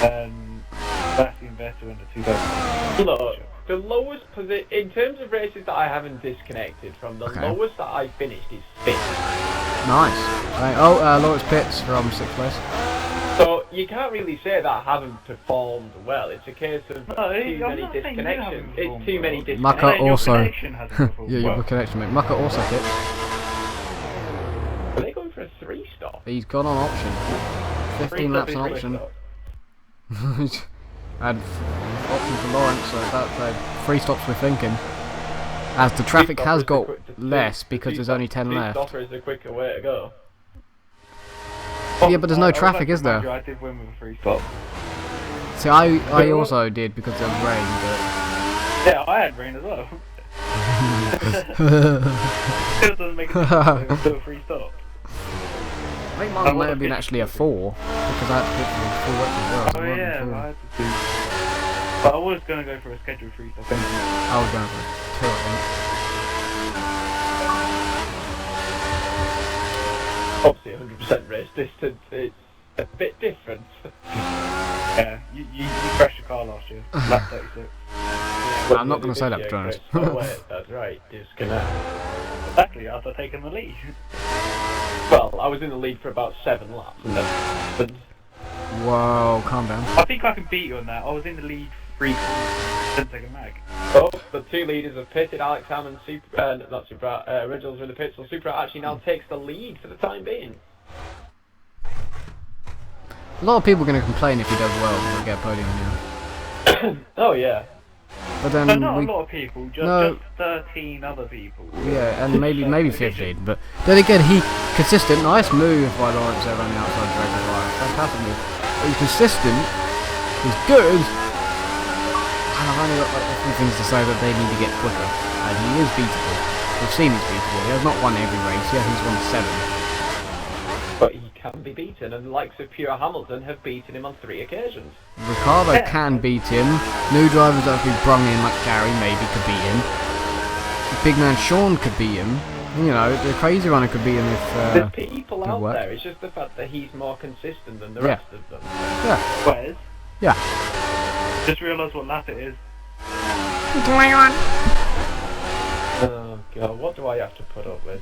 than Sebastian Vettel in the 2000. Look, the lowest position in terms of races that I haven't disconnected from, the lowest that I finished is 5th. Nice. Lawrence Pitts from 6th place. So you can't really say that I haven't performed well. It's a case of too many disconnections. It's too many disconnections. Mucker also. Yeah, your connection, mate. Mucker also hit. Are they going for a 3-stop? He's gone on option. 15 laps on option. Had option for Lawrence, so that's 3 stops we're thinking. As the traffic has got less because there's only 10 left. 3-stopper is the quicker way to go. Yeah, but there's no traffic, is there? I did win with a 3-stop. See, I also did because there was rain, but. Yeah, I had rain as well. Still doesn't make a difference. It was still a 3-stop. I think mine might have been actually a 4 because I had to put the full width as well. Oh yeah, I had to do. But I was going to go for a scheduled 3-stop anyway. I was going for 2, I think. Obviously 100% race distance is a bit different. Yeah, you crashed your car last year. Lap 36. Well, I'm not going to say that, to be honest. Oh wait, that's right, disconnect. Exactly, after taking the lead. Well, I was in the lead for about 7 laps and then. Whoa, calm down. I think I can beat you on that. I was in the lead 3 quarters, 10 second lag. Oh, the 2 leaders have pitted. Alex Ham and Originals are in the pit, so Super actually now takes the lead for the time being. A lot of people are going to complain if he does well and he'll get a podium now. Oh yeah. But then no, not a lot of people, just 13 other people. Yeah, and maybe 15. But then again, consistent. Nice move by Lawrence there on the outside track. Fantastic move. But he's consistent. He's good. And I've only got a few things to say that they need to get quicker. And he is beatable. We've seen he's beatable. He has not won every race. Yeah, he's won 7. But he can be beaten, and the likes of Pure Hamilton have beaten him on 3 occasions. Ricardo can beat him. New drivers that have been brung in, like Gary, maybe could beat him. Big man Sean could beat him. You know, the crazy runner could beat him if. There's people out there. It's just the fact that he's more consistent than the rest of them. Yeah. Wes? Yeah. Just realised what lap it is. Oh god, what do I have to put up with?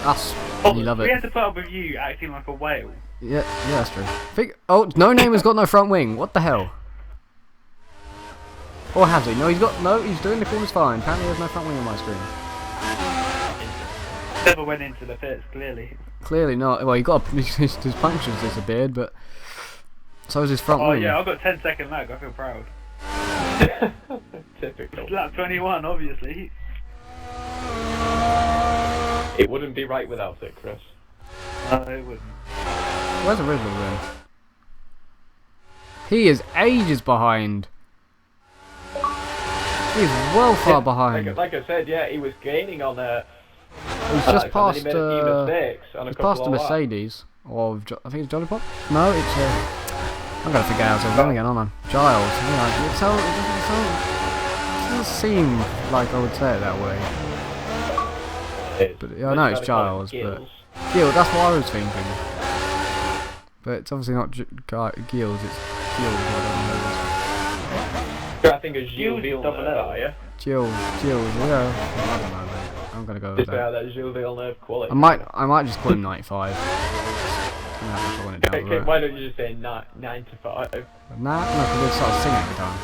Us. Oh, You love we it. had to put up with you acting like a whale. Yeah, that's true. Oh, No Name has got no front wing. What the hell? Or has he? No, he's got. No, he's doing the corners fine. Apparently, there's no front wing on my screen. Never went into the pits, clearly. Clearly not. Well, he got his punctures disappeared, but so is his front Oh wing. yeah, I've got 10-second lag. I feel proud. Typical. It's lap 21, obviously. It wouldn't be right without it, Chris. No, it wouldn't. Where's original then? He is ages behind. He's well far behind. Like I said, yeah, he was gaining on He's just past. he made a few mistakes on a He's couple past the of laps. Mercedes, or I think it's Johnny Pop. No, it's. I'm gonna figure out something again, aren't I? Giles. Yeah, it doesn't seem like I would say it that way. But yeah, I know it's Giles, but Gil. That's what I was thinking. But it's obviously not Gilles. It's Gilles. I think it's Gilles Villeneuve, are you? Gilles. Yeah. I don't know. Mate. I'm gonna go with Just that. that Gilles Villeneuve quality. I might just call him 95. It down Okay, why don't you just say 9 to 5? Nah, no, because they start singing every time.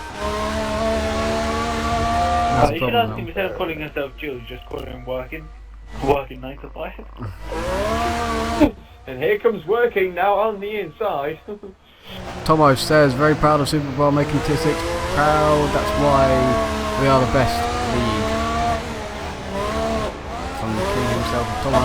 Oh, you should ask him, instead of calling himself Jules, just call him working 9 to 5. And here comes working now on the inside. Tomo says, very proud of Super Bowl making T6 proud, that's why we are the best league. From the king himself, Tomo.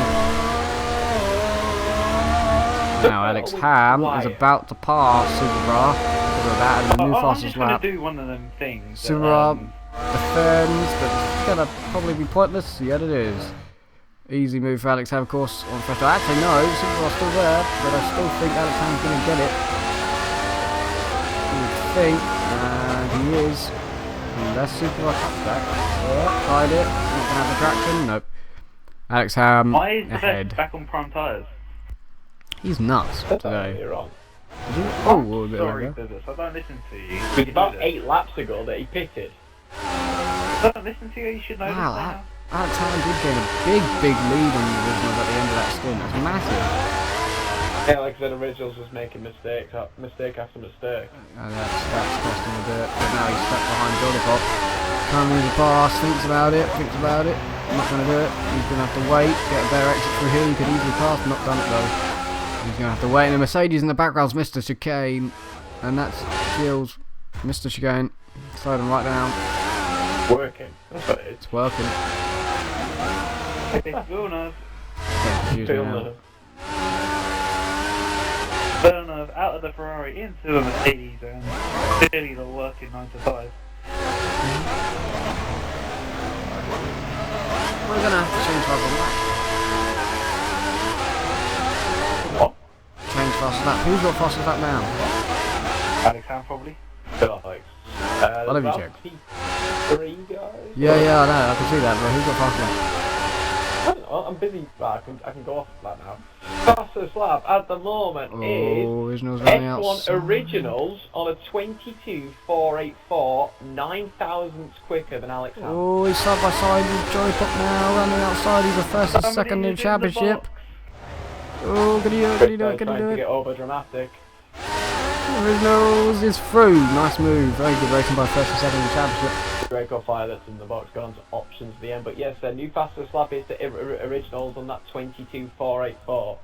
Now Alex Ham is about to pass Superbra because of that and the new fastest lap. I'm just going to do one of them things. Superbra defends, but it's going to probably be pointless. Yet it is. Easy move for Alex Ham, of course, on first. Actually, no, Superbra's still there, but I still think Alex Ham's going to get it. You would think, and he is. Unless Superbra cuts back. Tried it, not going to have the traction. Nope. Alex Ham Why is the ahead. best back on prime tyres? He's nuts today. You're wrong. Oh, a bit Sorry, like that. Business, I don't listen to you. It was about 8 laps ago that he pitted. I don't listen to you, you should know this Wow, now. Alex Ham did gain a big lead on the originals at the end of that stint. That's massive. Yeah, like I said, Originals was making mistake after mistake. And that's cost him a bit, but now he's stuck behind Jollipop. Coming in the pass, thinks about it. I'm not going to do it. He's going to have to wait, get a better exit through here. He could easily pass, not done it though. He's going to have to wait. And the Mercedes in the background's Mr. Chicane. And that's Gilles. Mr. Chicane. Slide him right down. Working. That's what it is. It's working. It's Villeneuve. Villeneuve. Villeneuve out of the Ferrari into a Mercedes and clearly they're working 9 to 5. We're going to have to change fastest lap. What? Change fastest lap. Who's got fastest lap now? Alex Ham probably. I'll have you check. 3 guys? Yeah, I know. I can see that, but who's got fastest lap? I don't know, I'm busy. I can go off that now. Fastest lap at the moment is Originals running F1 outside. Originals on a 22.484, 9,000ths quicker than Alex Ham. Oh, he's side by side with Joey Pop now, running outside. He's the first and second in the championship. Oh, can he do it? Can he do it? Can he do To it? get over dramatic. Originals is through. Nice move. Very good racing by first and second in the championship. Draco Fire that's in the box gone to options at the end, but yes, their new fastest lap is the Originals on that 22.484.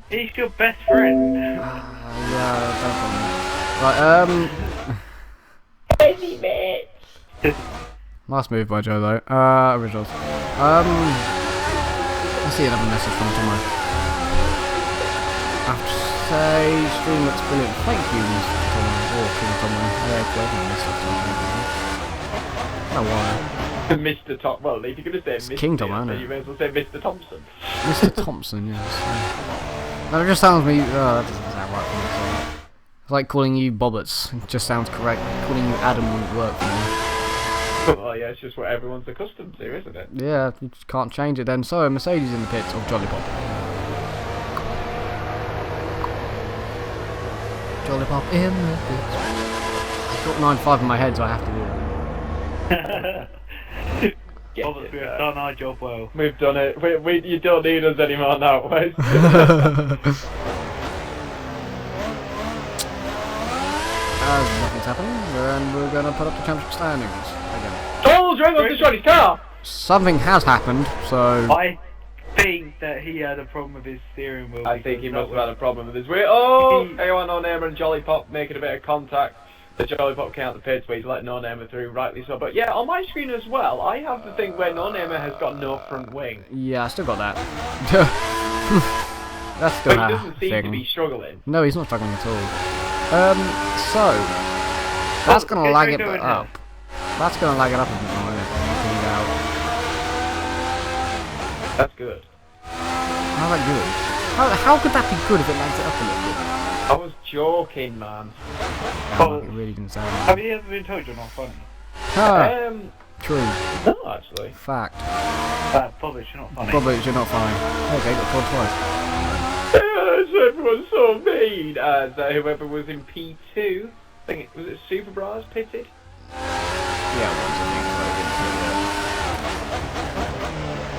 He's your best friend. Yeah, definitely. Right, nice move by Joe though. Originals. I see another message from tomorrow. I have to say, stream looks brilliant. Thank you, Mr. King somewhere. Yeah, I don't know why. Mr. Tom. Well, if you're going to say Mr. King Tom, isn't it? you may as well say Mr. Thompson. Mr. Thompson, yes. That just sounds me. That doesn't sound right for me. So. It's like calling you Bobbits. It just sounds correct. Calling you Adam wouldn't work for me. Well, yeah, it's just what everyone's accustomed to, isn't it? Yeah, you just can't change it then. So, Mercedes in the pits of Jolly Pop. Jolly Pop in the pits. I've got 9.5 in my head, so I have to do it. Obviously, we've done our job well. We've done it. You don't need us anymore now, Wes. As nothing's happening, and we're going to put up the championship standings again. Oh, Drago's destroyed his car! Something has happened, so... I think that he had a problem with his steering wheel. I think he must have had a problem with his wheel. Oh! A1 No Namer and Jolly Pop making a bit of contact. The Jolly Pop came out the pits where he's let No Namer through, rightly so. But yeah, on my screen as well, I have the thing where No Namer has got no front wing. Yeah, I still got that. That's still But he doesn't seem to be struggling. No, he's not struggling at all. So that's gonna lag it up. That's gonna lag it up a bit more, isn't it? That's good. How's that good? How could that be good if it lags it up a little bit? I was joking, man. Oh, it really didn't sound. Have you ever been told you're not funny? True. No, actually. Fact. Bobbits, you're not funny. Bobbits, you're not funny. Okay, got called twice. Everyone's so mean. As whoever was in P2, I think was it Super Bras pitted? Yeah,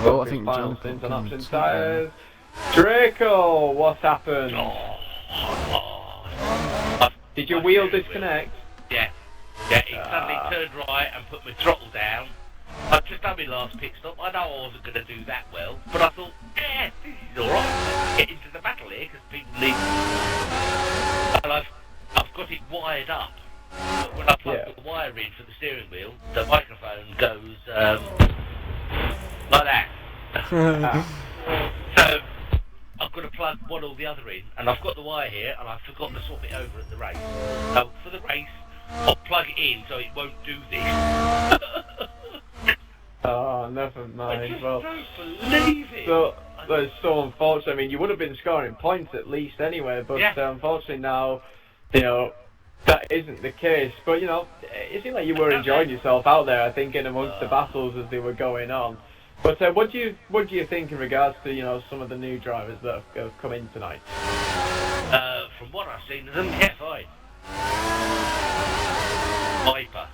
I think final stints on option tyres. Draco, what's happened? Did your wheel disconnect? Yeah, it suddenly turned right and put my throttle down. I've just done my last pit stop. I know I wasn't going to do that well, but I thought, yeah, this is alright. Get into the battle here because people leave. And I've got it wired up. But when I plug the wire in for the steering wheel, the microphone goes like that. So I've got to plug one or the other in, and I've got the wire here, and I forgot to swap it over at the race. So for the race, I'll plug it in so it won't do this. Oh, never mind. I just well, don't believe it. So that's so unfortunate. I mean, you would have been scoring points at least anyway, but unfortunately now, you know, that isn't the case. But you know, it seemed like you were enjoying yourself out there. I think in amongst the battles as they were going on. But what do you think in regards to some of the new drivers that have come in tonight? From what I've seen of them, yeah, fine. Viper.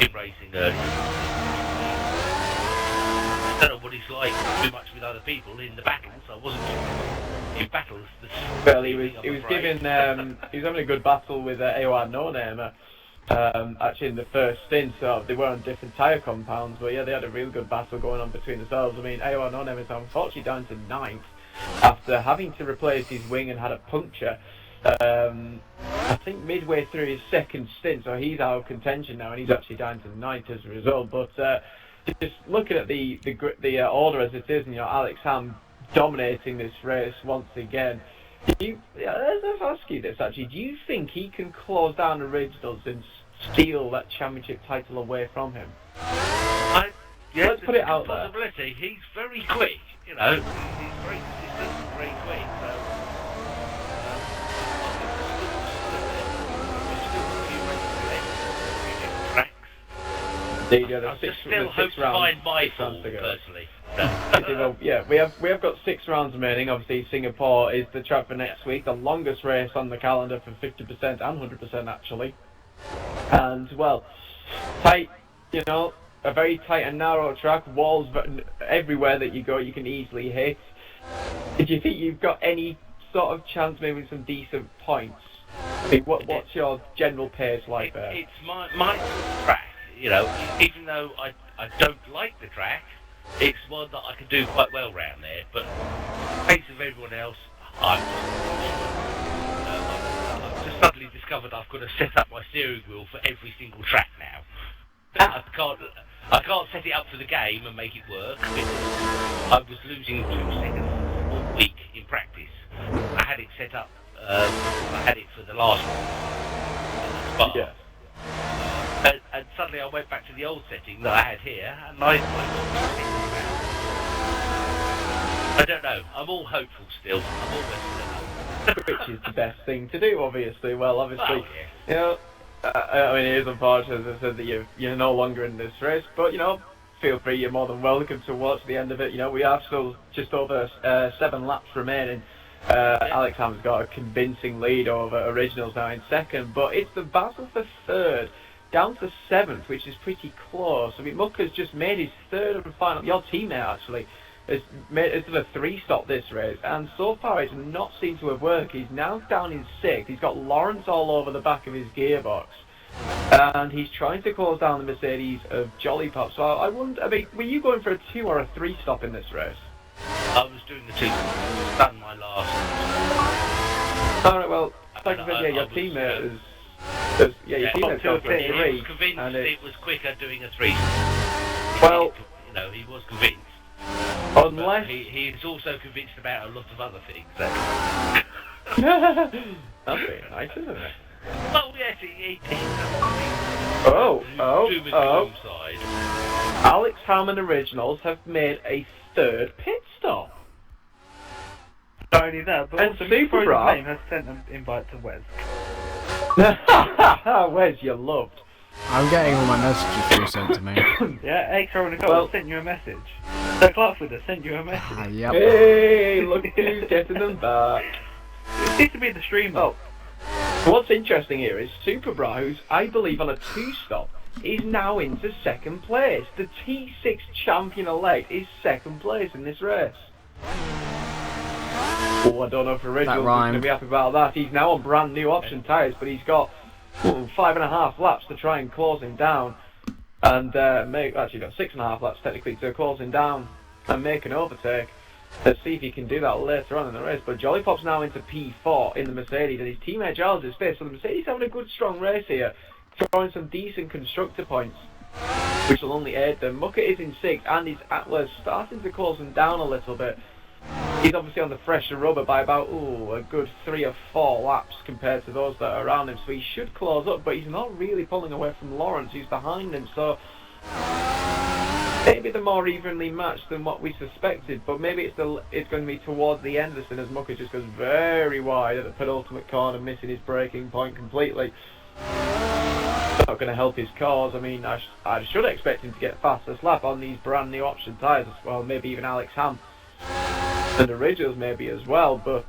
In racing early. I don't know what he's like too much with other people in the battles. I wasn't in battles. Well, he was giving he was having a good battle with A1 No Namer. Actually in the first stint, so they were on different tyre compounds, but yeah, they had a real good battle going on between themselves. I mean, A1 No Namer is unfortunately down to 9th after having to replace his wing and had a puncture. I think midway through his second stint, so he's out of contention now, and he's actually down to 9th as a result. But just looking at the order as it is, and Alex Ham dominating this race once again. Let's ask you this actually. Do you think he can close down originals and steal that championship title away from him? Let's put it out there. Possibility. He's very quick. He's very consistent and very quick. So. I still hope to find my form personally. Well, yeah, we have got 6 rounds remaining. Obviously, Singapore is the track for next week, the longest race on the calendar for 50% and 100% actually. And well, tight, a very tight and narrow track, walls everywhere that you go, you can easily hit. Do you think you've got any sort of chance, maybe with some decent points? I mean, what's your general pace like there? It's my track. Even though I don't like the track, it's one that I can do quite well round there. But the pace of everyone else, I've just suddenly discovered I've got to set up my steering wheel for every single track now. I can't set it up for the game and make it work because I was losing 2 seconds all week in practice. I had it set up I had it for the last one. Yeah. And suddenly I went back to the old setting that I had here, and I don't know. I'm all hopeful still. I'm always still Which is the best thing to do, obviously. Well, obviously, Oh, yeah. you know, I mean, it is unfortunate, as I said, that you're no longer in this race, but, you know, feel free, you're more than welcome to watch the end of it. You know, we have still just over 7 laps remaining. Alex Ham's got a convincing lead over Originals now in second, but it's the battle for third, down to 7th, which is pretty close. I mean, Mucker's just made his third and final, your teammate actually, has done a 3-stop this race, and so far it's not seemed to have worked. He's now down in 6th, he's got Lawrence all over the back of his gearbox, and he's trying to close down the Mercedes of Jolly Pop. So I wonder, I mean, were you going for a 2 or a 3-stop in this race? I was doing the 2. Done my last. Alright, well, like I said, yeah, your teammate your teammate's gone for a 3. He was convinced it was quicker doing a 3. Well, you know, he was convinced. Unless... He's also convinced about a lot of other things. That's very nice, isn't it? Oh, yes, he side. Alex Hammond Originals have made a 3rd pit stop. Not only that, but And also Super Mr. Bra has sent an invite to Wes. Where's your loved? I'm getting all my messages through sent to me. Yeah, XRL and Well- sent you a message. So Clarkwood has sent you a message. Yep. Hey, look who's getting them back. It seems to be the streamer. Oh, what's interesting here is Superbra, who's, I believe, on a 2-stop, is now into 2nd place. The T6 champion-elect is 2nd place in this race. Oh, I don't know if Original's going to be happy about that. He's now on brand new option tyres, but he's got 5.5 laps to try and close him down. And actually got 6.5 laps technically to close him down and make an overtake. Let's see if he can do that later on in the race. But Jolly Pop's now into P4 in the Mercedes, and his teammate Giles is 5th. So the Mercedes having a good strong race here, throwing some decent constructor points, which will only aid them. Mucker is in 6th, and his Atlas starting to close him down a little bit. He's obviously on the fresher rubber by about a good 3 or 4 laps compared to those that are around him, so he should close up, but he's not really pulling away from Lawrence, who's behind him. So maybe they're more evenly matched than what we suspected, but maybe it's going to be towards the end of this, as Mucker just goes very wide at the penultimate corner, missing his braking point completely. Not going to help his cause. I mean, I should expect him to get fastest lap on these brand new option tyres as well, maybe even Alex Ham and Originals maybe as well, but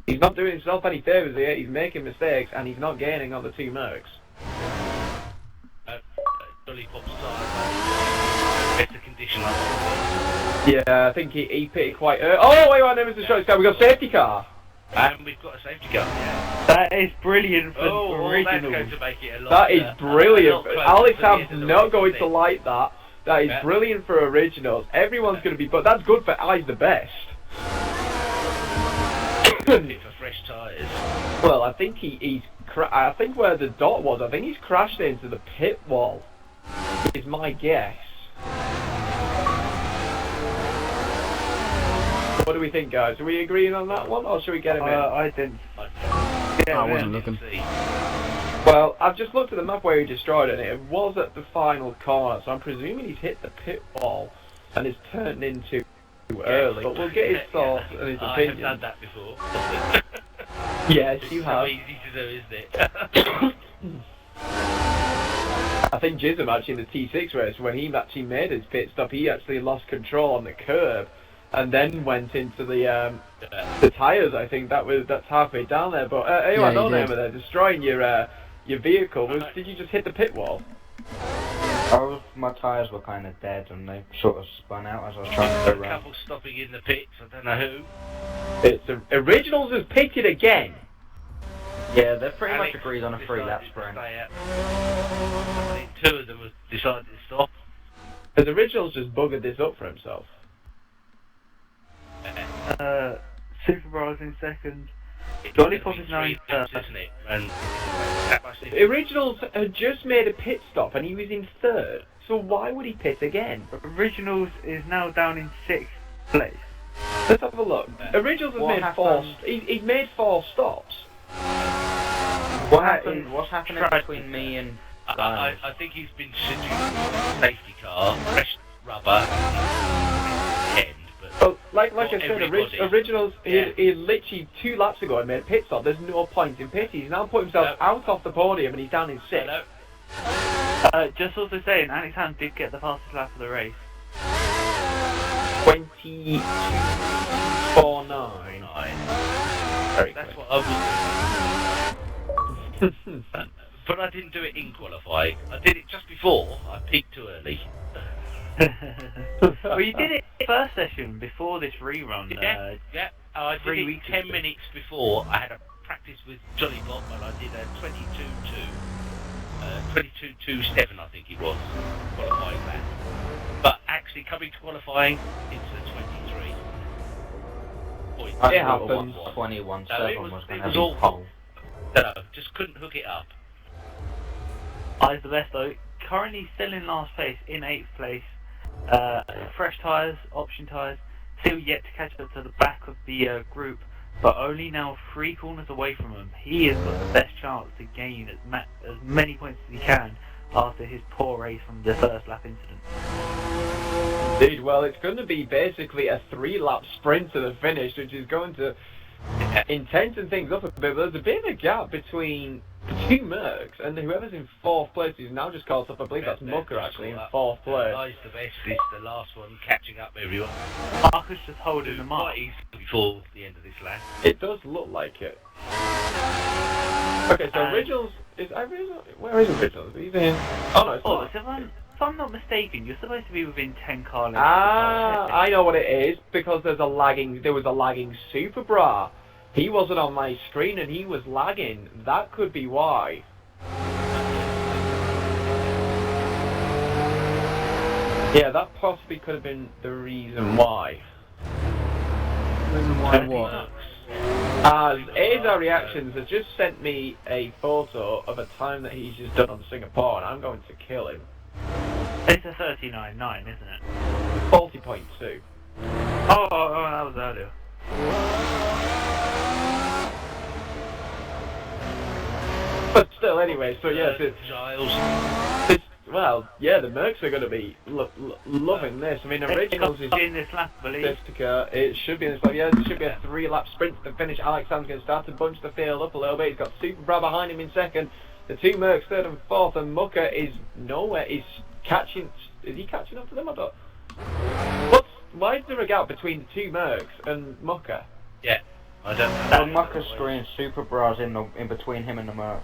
he's not doing himself any favours here. He's making mistakes and he's not gaining on the 2 Mercs. Jolly Pop's side, better condition. Yeah, I think he pitted quite early. Oh, wait, Mr. Short car. We've got safety car. And we've got a safety car. Yeah. That is brilliant for Originals. That's Originals. going to make it a lot. That is brilliant. Alex Ham's not going to like. like that. That is brilliant for Originals. Everyone's going to be, but that's good for I's the best. For fresh tyres. Well, I think I think where the dot was, I think he's crashed into the pit wall. Is my guess. What do we think, guys? Are we agreeing on that one, or should we get him in? I didn't. I wasn't looking. Well, I've just looked at the map where he destroyed it, and it was at the final corner, so I'm presuming he's hit the pit wall and is turned in too early. But we'll get his thoughts and his opinion. I've done that before. Yes, you have. It's so easy to do, isn't it? I think Jism actually in the T6 race, when he actually made his pit stop, he actually lost control on the curb and then went into the tyres. I think that's halfway down there. But anyway, I don't know they're destroying your vehicle. Did you just hit the pit wall? My tyres were kind of dead and they sort of spun out as I was trying to go A round. couple stopping in the pits, I don't know who. It's Originals has pitted again. Yeah, they're pretty Alex much agreed on a 3-lap decided to sprint. stay out. I think 2 of them have decided to stop. Has Originals just buggered this up for himself? Super Bros in 2nd. Jolly Pop is now in 3rd. Isn't it? And that must be Originals had just made a pit stop and he was in 3rd. So why would he pit again? Originals is now down in 6th place. Let's have a look. Originals has made 4. He's made 4 stops. What's happening between me and I think he's been seduced safety car, fresh rubber, end, but Well, like I said, everybody. Originals, Yeah. he literally 2 laps ago had made a pit stop. There's no point in pit. He's now put himself out off the podium and he's down in 6th. Hello. Just also saying, Alex Ham did get the fastest lap of the race. 22.49. Very That's quick. what I was doing. But I didn't do it in qualifying. I did it just before. I peaked too early. Well, you did it first session before this rerun. Yeah. I did 3 it weeks 10 ago. minutes before. I had a practice with Johnny Bob and I did a 22.27 I think it was, qualifying that. But actually coming to qualifying, it's a 23. Point. I It thought happens. 21.7 No, it was was going to be awful. pole. No, just couldn't hook it up. I's the best though. Currently still in last place, in 8th place. Fresh tyres, option tyres. Still yet to catch up to the back of the group, but only now 3 corners away from him. He has got the best chance to gain as many points as he can after his poor race from the first lap incident. Indeed, well, it's going to be basically a 3-lap sprint to the finish, which is going to intensen things up a bit. There's a bit of a gap between the 2 Mercs, and whoever's in 4th place is now just caught up. I believe that's Mucker actually in 4th place. I's the best is the last one, catching up everyone. Marcus just holding them up. Quite easy before the end of this lap. It does look like it. Okay, so Originals where is Originals? He's in. Oh no, it's Oh, not. so if I'm not mistaken, you're supposed to be within 10 car lengths. I know what it is, because there was a lagging Super Bra. He wasn't on my screen and he was lagging. That could be why. Yeah, that possibly could have been the reason why. Reason why what? As Azar Reactions has just sent me a photo of a time that he's just done on Singapore, and I'm going to kill him. It's a 39.9, isn't it? 40.2. Oh, that was earlier. But still, anyway, so yes, Giles. well, yeah, the Mercs are going to be loving this. I mean, Originals is in this lap, I believe. it should be in this lap. Yeah, it should be a 3-lap sprint to finish. Alex Sam's going to start to bunch the field up a little bit. He's got Super Bra behind him in 2nd. The 2 Mercs 3rd and 4th, and Mucker is nowhere. He's catching. Is he catching up to them? I don't. Why is there a gap between the 2 Mercs and Mucker? Yeah, I don't know. Well, Mucker's screen Super Bra's in between him and the Mercs.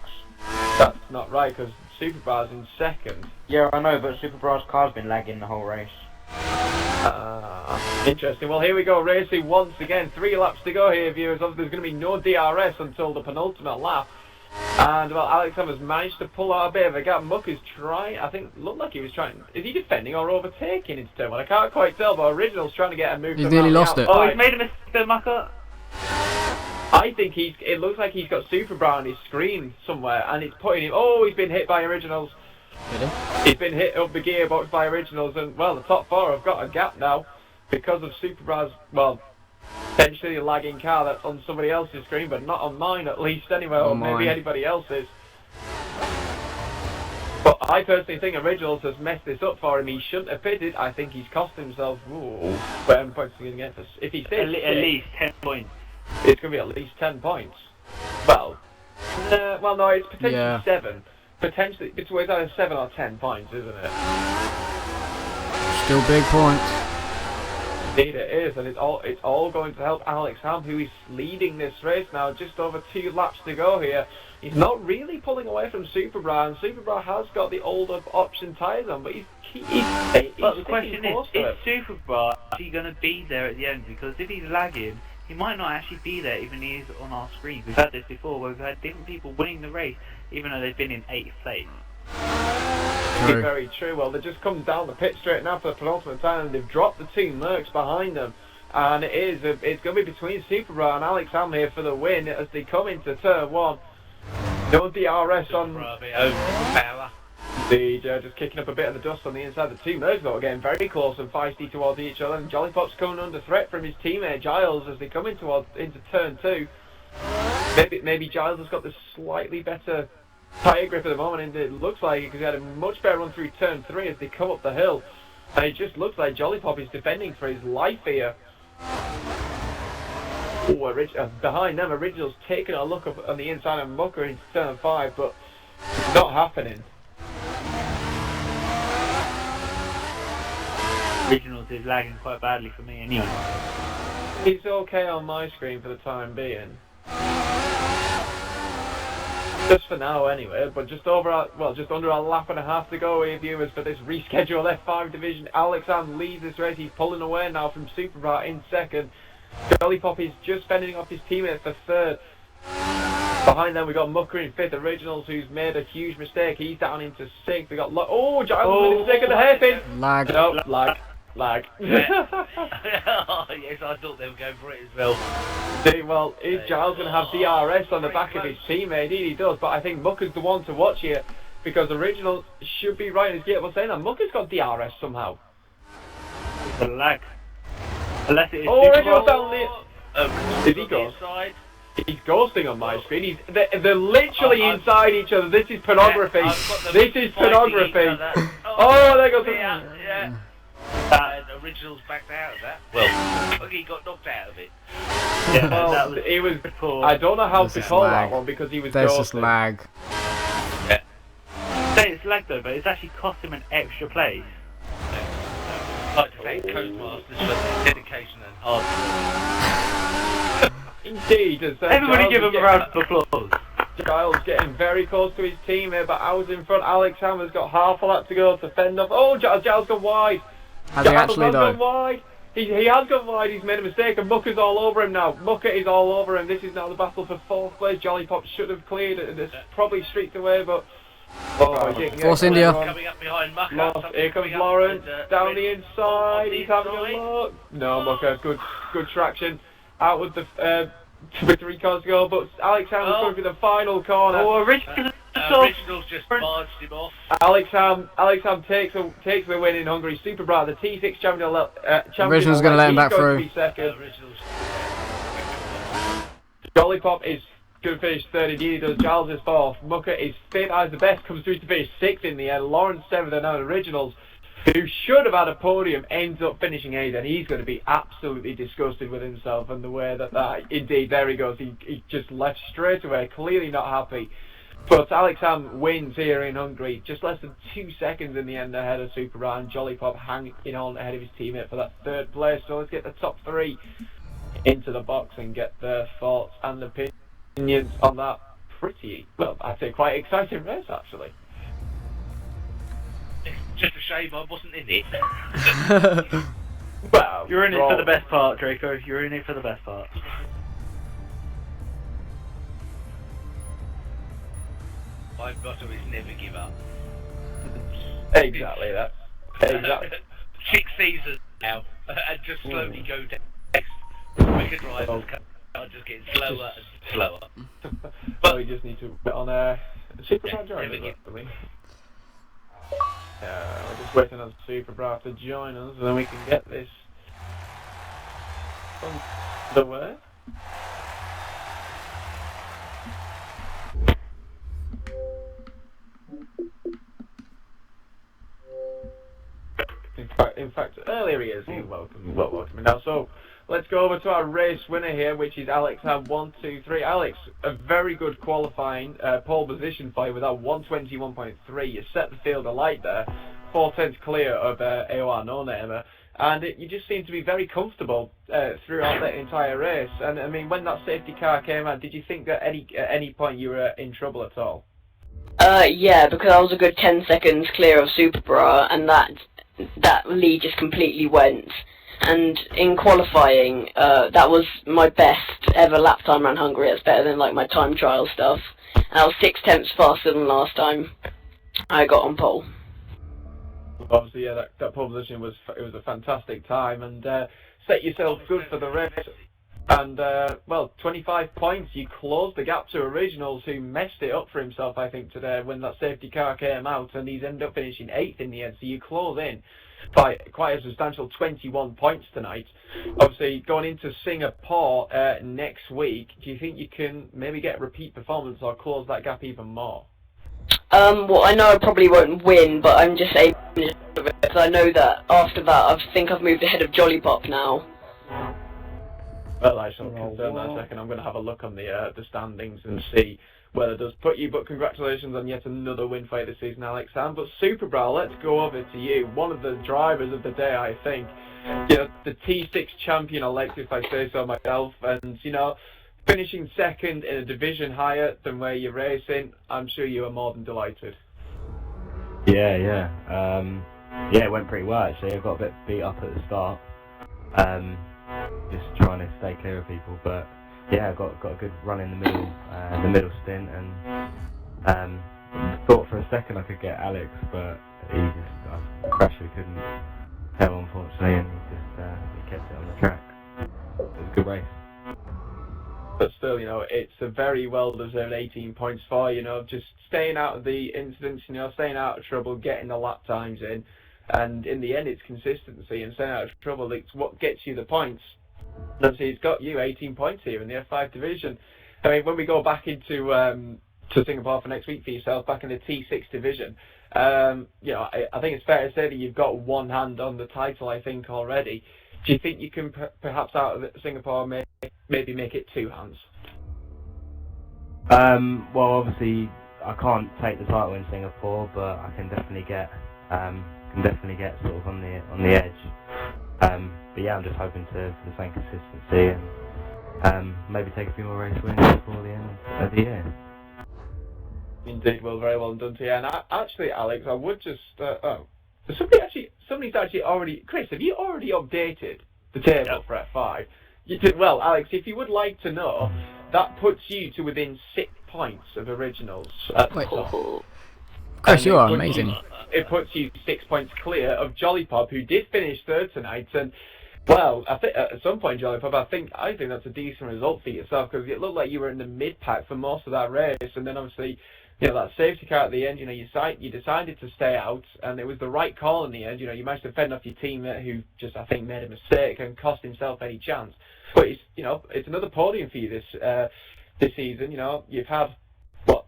That's not right, because Super Bra's in 2nd. Yeah, I know, but Super Bra's car's been lagging the whole race. Interesting. Well, here we go, racing once again. 3 laps to go here, viewers. Obviously, there's going to be no DRS until the penultimate lap. And, well, Alex has managed to pull out a bit of a gap. Muck is trying, I think, looked like he was trying. Is he defending or overtaking into turn one? I can't quite tell, but Original's trying to get a move. He's nearly lost it. Oh, he's made a mistake there, Mucker. I think it looks like he's got Super Bra on his screen somewhere, and it's putting him. Oh, he's been hit by Originals. Really? He's been hit up the gearbox by Originals, and well, the top 4 have got a gap now because of Super Bra's, well, potentially a lagging car that's on somebody else's screen, but not on mine at least anyway, or maybe anybody else's. But I personally think Originals has messed this up for him. He shouldn't have pitted. I think he's cost himself. Ooh, but how many points is he going to get for? If he stays At least 10 points. it's going to be at least 10 points. Well, no, it's potentially 7. Potentially, it's either 7 or 10 points, isn't it? Still big points. Indeed it is, and it's all going to help Alex Ham, who is leading this race now. Just over 2 laps to go here. He's not really pulling away from Super Bra, and Super Bra has got the older option tyres on, but he's But the question is Super Bra actually going to be there at the end? Because if he's lagging, he might not actually be there even he is on our screen. We've had this before where we've had different people winning the race even though they've been in 8th place. True. Very true. Well, they just come down the pit straight now for the penultimate time, and they've dropped the 2 Mercs behind them. And it's going to be between Super Bra and Alex Ham here for the win as they come into turn 1. No DRS on. Power. Indeed, just kicking up a bit of the dust on the inside. The 2 Mercs are getting very close and feisty towards each other, and Jolly Pop's coming under threat from his teammate Giles as they come into turn 2. maybe Giles has got the slightly better tyre grip at the moment, and it looks like because he had a much better run through turn 3 as they come up the hill, and it just looks like Jolly Pop is defending for his life here. Oh, behind them, Original's taking a look up on the inside of Mucker into turn 5, but it's not happening. Originals is lagging quite badly for me anyway. It's okay on my screen for the time being. Just for now anyway, but just under a lap and a half to go here, viewers, for this rescheduled F5 division. Alex Am leads this race. He's pulling away now from Superbra in second. Jolly Pop is just fending off his teammates for third. Behind them we got Mucker in fifth. Originals, who's made a huge mistake. He's down into sixth. We got Giles in second, the hairpin. Lag. No, lag. Yeah. Oh, yes, I thought they were going for it as well. Well, is Giles going to have DRS on the back of his teammate? Indeed he does, but I think Mucker's the one to watch here, because Original should be right in his gate. What's saying that? Mucker's got DRS somehow. It's a lag. Unless it is Original's down there. Is he ghost? He's ghosting on my screen. They're literally inside each other. This is pornography. This is pornography. Oh, there goes yeah. Originals backed out of that. Well, look, he got knocked out of it. Yeah, well, he was. I don't know how to call that one because he was. There's ghosting. just lag. Yeah. Say it's lag though, but it's actually cost him an extra place. I'd like to thank Codemasters for their dedication and hard work. Indeed. Everybody give him a round of applause. Giles getting very close to his teammate, but I was in front. Alex Hammer's got half a lap to go to fend off. Oh, Giles gone wide. Has he actually though? Gone wide. He has gone wide. He's made a mistake, and Mucker's all over him now. Mucker is all over him. This is now the battle for fourth place. Jolly Pop should have cleared it, and it's probably streaked away, but. Force India. Coming up behind Mucker. Here comes Lawrence down the inside. He's having a look. No, Mucker, good traction. Out with the with 3 cars to go, but Alex Ham's going for the final corner. Oh, Original's just barged him off. Alex Ham takes the win in Hungary. Superbra, the T6 champion. Original's going to let him back through. Jolly Pop is going to finish third. Indeed, he does. Giles is fourth. Mucker is fifth as the best. Comes through to finish sixth in the end. Lawrence seventh, and now Originals, who should have had a podium, ends up finishing 8th, and he's going to be absolutely disgusted with himself and the way that indeed, there he goes. He just left straight away, clearly not happy. But Alex Ham wins here in Hungary, just less than 2 seconds in the end ahead of Superbra, and Jolly Pop hanging on ahead of his teammate for that third place. So let's get the top 3 into the box and get their thoughts and opinions on that pretty, well, I'd say quite exciting race actually. Just a shame I wasn't in it. Well, you're in it for the best part, Draco. You're in it for the best part. My motto is never give up. Exactly that. Exactly. 6 seasons now, and just slowly go down. Quicker drivers are just getting slower and slower. But we just need to put on a Superbra drivers actually. We're just waiting on Superbra to join us, and then we can get this on the way. In fact, earlier he is. Welcome now. So let's go over to our race winner here, which is Alex Ham 1, 2, 3. Alex, a very good qualifying pole position for you with that 121.3. You set the field alight there, 4/10 clear of AOR No Namer, and you just seem to be very comfortable throughout the entire race. And I mean, when that safety car came out, did you think that at any point you were in trouble at all? Yeah, because I was a good 10 seconds clear of Superbra, and that lead just completely went. And in qualifying, that was my best ever lap time around Hungary. That's better than like my time trial stuff. And I was 6/10 faster than last time I got on pole. Obviously, yeah, that pole position was a fantastic time, and set yourself good for the race. And, well, 25 points. You closed the gap to Originals, who messed it up for himself, I think, today when that safety car came out, and he's ended up finishing 8th in the end. So you close in by quite a substantial 21 points tonight. Obviously, going into Singapore next week, do you think you can maybe get a repeat performance or close that gap even more? Well, I know I probably won't win, but I'm just aiming because I know that after that, I think I've moved ahead of Jolly Pop now. Well, I shall confirm that in a second. I'm going to have a look on the standings and see where it does put you. But congratulations on yet another win for you this season, Alex Sam. But Super Bra, let's go over to you. One of the drivers of the day, I think. You know, the T6 champion elect, if I say so myself, and you know, finishing second in a division higher than where you're racing, I'm sure you are more than delighted. Yeah, it went pretty well actually. I got a bit beat up at the start, just trying to stay clear of people. But yeah, I got a good run in the middle stint, and thought for a second I could get Alex, but I crashed, couldn't tell unfortunately, and he kept it on the track. It was a good race. But still, you know, it's a very well-deserved 18 points for, you know, just staying out of the incidents, you know, staying out of trouble, getting the lap times in. And in the end, it's consistency and staying out of trouble. It's what gets you the points. Obviously, it's got you 18 points here in the F5 division. I mean, when we go back into to Singapore for next week for yourself, back in the T6 division, you know, I think it's fair to say that you've got one hand on the title, I think, already. Do you think you can perhaps out of Singapore maybe make it two hands? Well, obviously I can't take the title in Singapore, but I can definitely get sort of on the edge. But yeah, I'm just hoping for the same consistency and maybe take a few more race wins before the end of the year. Indeed, well, very well done to you. And actually, Alex, I would just somebody's actually already. Chris, have you already updated the table for F5? You did well, Alex. If you would like to know, that puts you to within 6 points of Originals. Wait. Chris, you are amazing. It puts you 6 points clear of Jolly Pop, who did finish third tonight. And well, I think at some point, Jolly Pop, I think that's a decent result for yourself, because it looked like you were in the mid pack for most of that race, and then obviously, you know, that safety car at the end, you know, you decided to stay out, and it was the right call in the end. You know, you managed to fend off your teammate who just, I think, made a mistake and cost himself any chance. But it's, you know, it's another podium for you this season. You know, you've had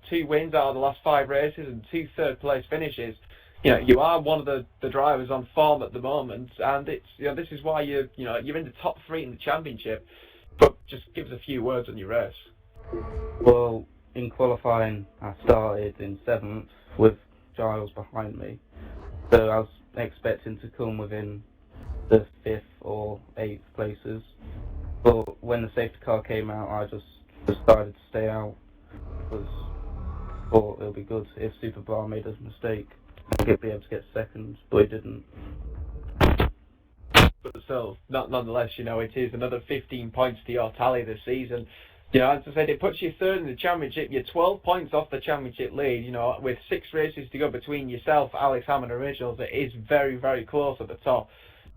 2 wins out of the last 5 races and 2 third-place finishes. You know, you are one of the drivers on form at the moment, and it's, you know, this is why you're in the top 3 in the championship. But just give us a few words on your race. Well, in qualifying, I started in 7th with Giles behind me, so I was expecting to come within the 5th or 8th places. But when the safety car came out, I just decided to stay out, because I thought it would be good if Super Bar made a mistake. I'd be able to get second, but he didn't. But still, nonetheless, you know, it is another 15 points to your tally this season. You know, as I said, it puts you third in the championship. You're 12 points off the championship lead. You know, with 6 races to go between yourself, Alex Ham, and Originals, it is very, very close at the top.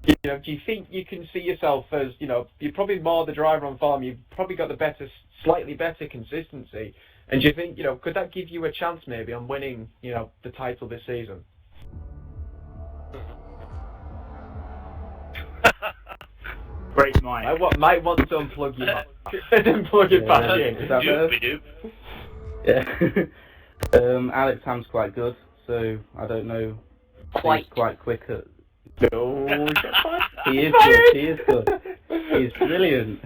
You know, do you think you can see yourself as, you know, you're probably more the driver on form. You've probably got the slightly better consistency. And do you think, you know, could that give you a chance maybe on winning, you know, the title this season? Great mind. I might want to unplug you back. Unplug it back in. Is that Yeah. Alex Ham's quite good, so I don't know. He's quite quick at. No, he is good. He is good. He's brilliant.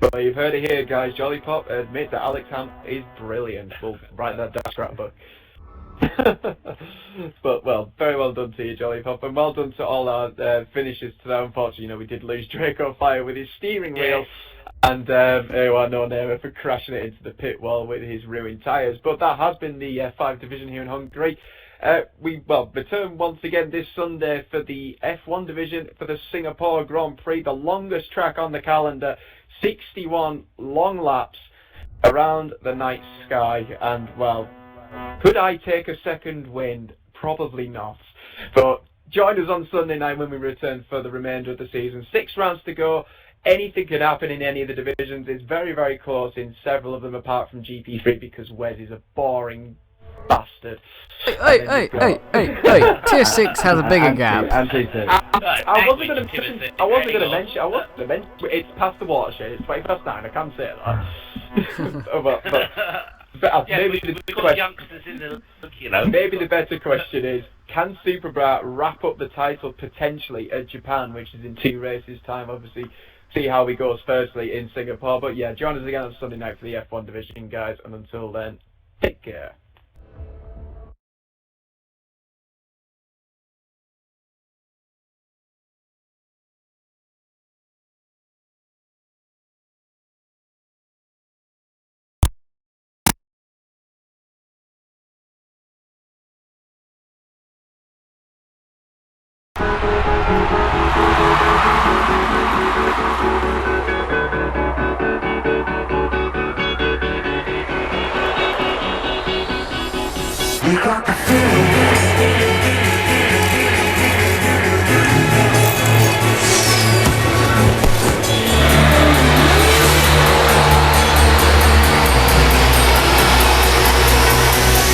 Well, you've heard it here, guys. Jolly Pop admits that Alex Ham is brilliant. We'll write that down scrapbook. But, well, very well done to you, Jolly Pop, and well done to all our finishers today. Unfortunately, you know, we did lose Draco Fire with his steering wheel, and A1 No Name for crashing it into the pit wall with his ruined tyres. But that has been the F5 division here in Hungary. We return once again this Sunday for the F1 division for the Singapore Grand Prix, the longest track on the calendar, 61 long laps around the night sky, and well, could I take a second wind? Probably not. But join us on Sunday night when we return for the remainder of the season. 6 rounds to go anything could happen in any of the divisions. It's very, very close in several of them, apart from GP3, because Wes is a boring bastard. Hey! Tier 6 has a bigger gap. And T2. I wasn't going to mention. It's past the watershed. It's 20 past 9. I can't say that. But maybe the question, youngsters in the look, you know. Maybe the better question is, can Super Bra wrap up the title potentially at Japan, which is in 2 races' time? Obviously, see how he goes firstly in Singapore. But yeah, join us again on Sunday night for the F1 division, guys. And until then, take care. We got the feeling.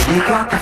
We got the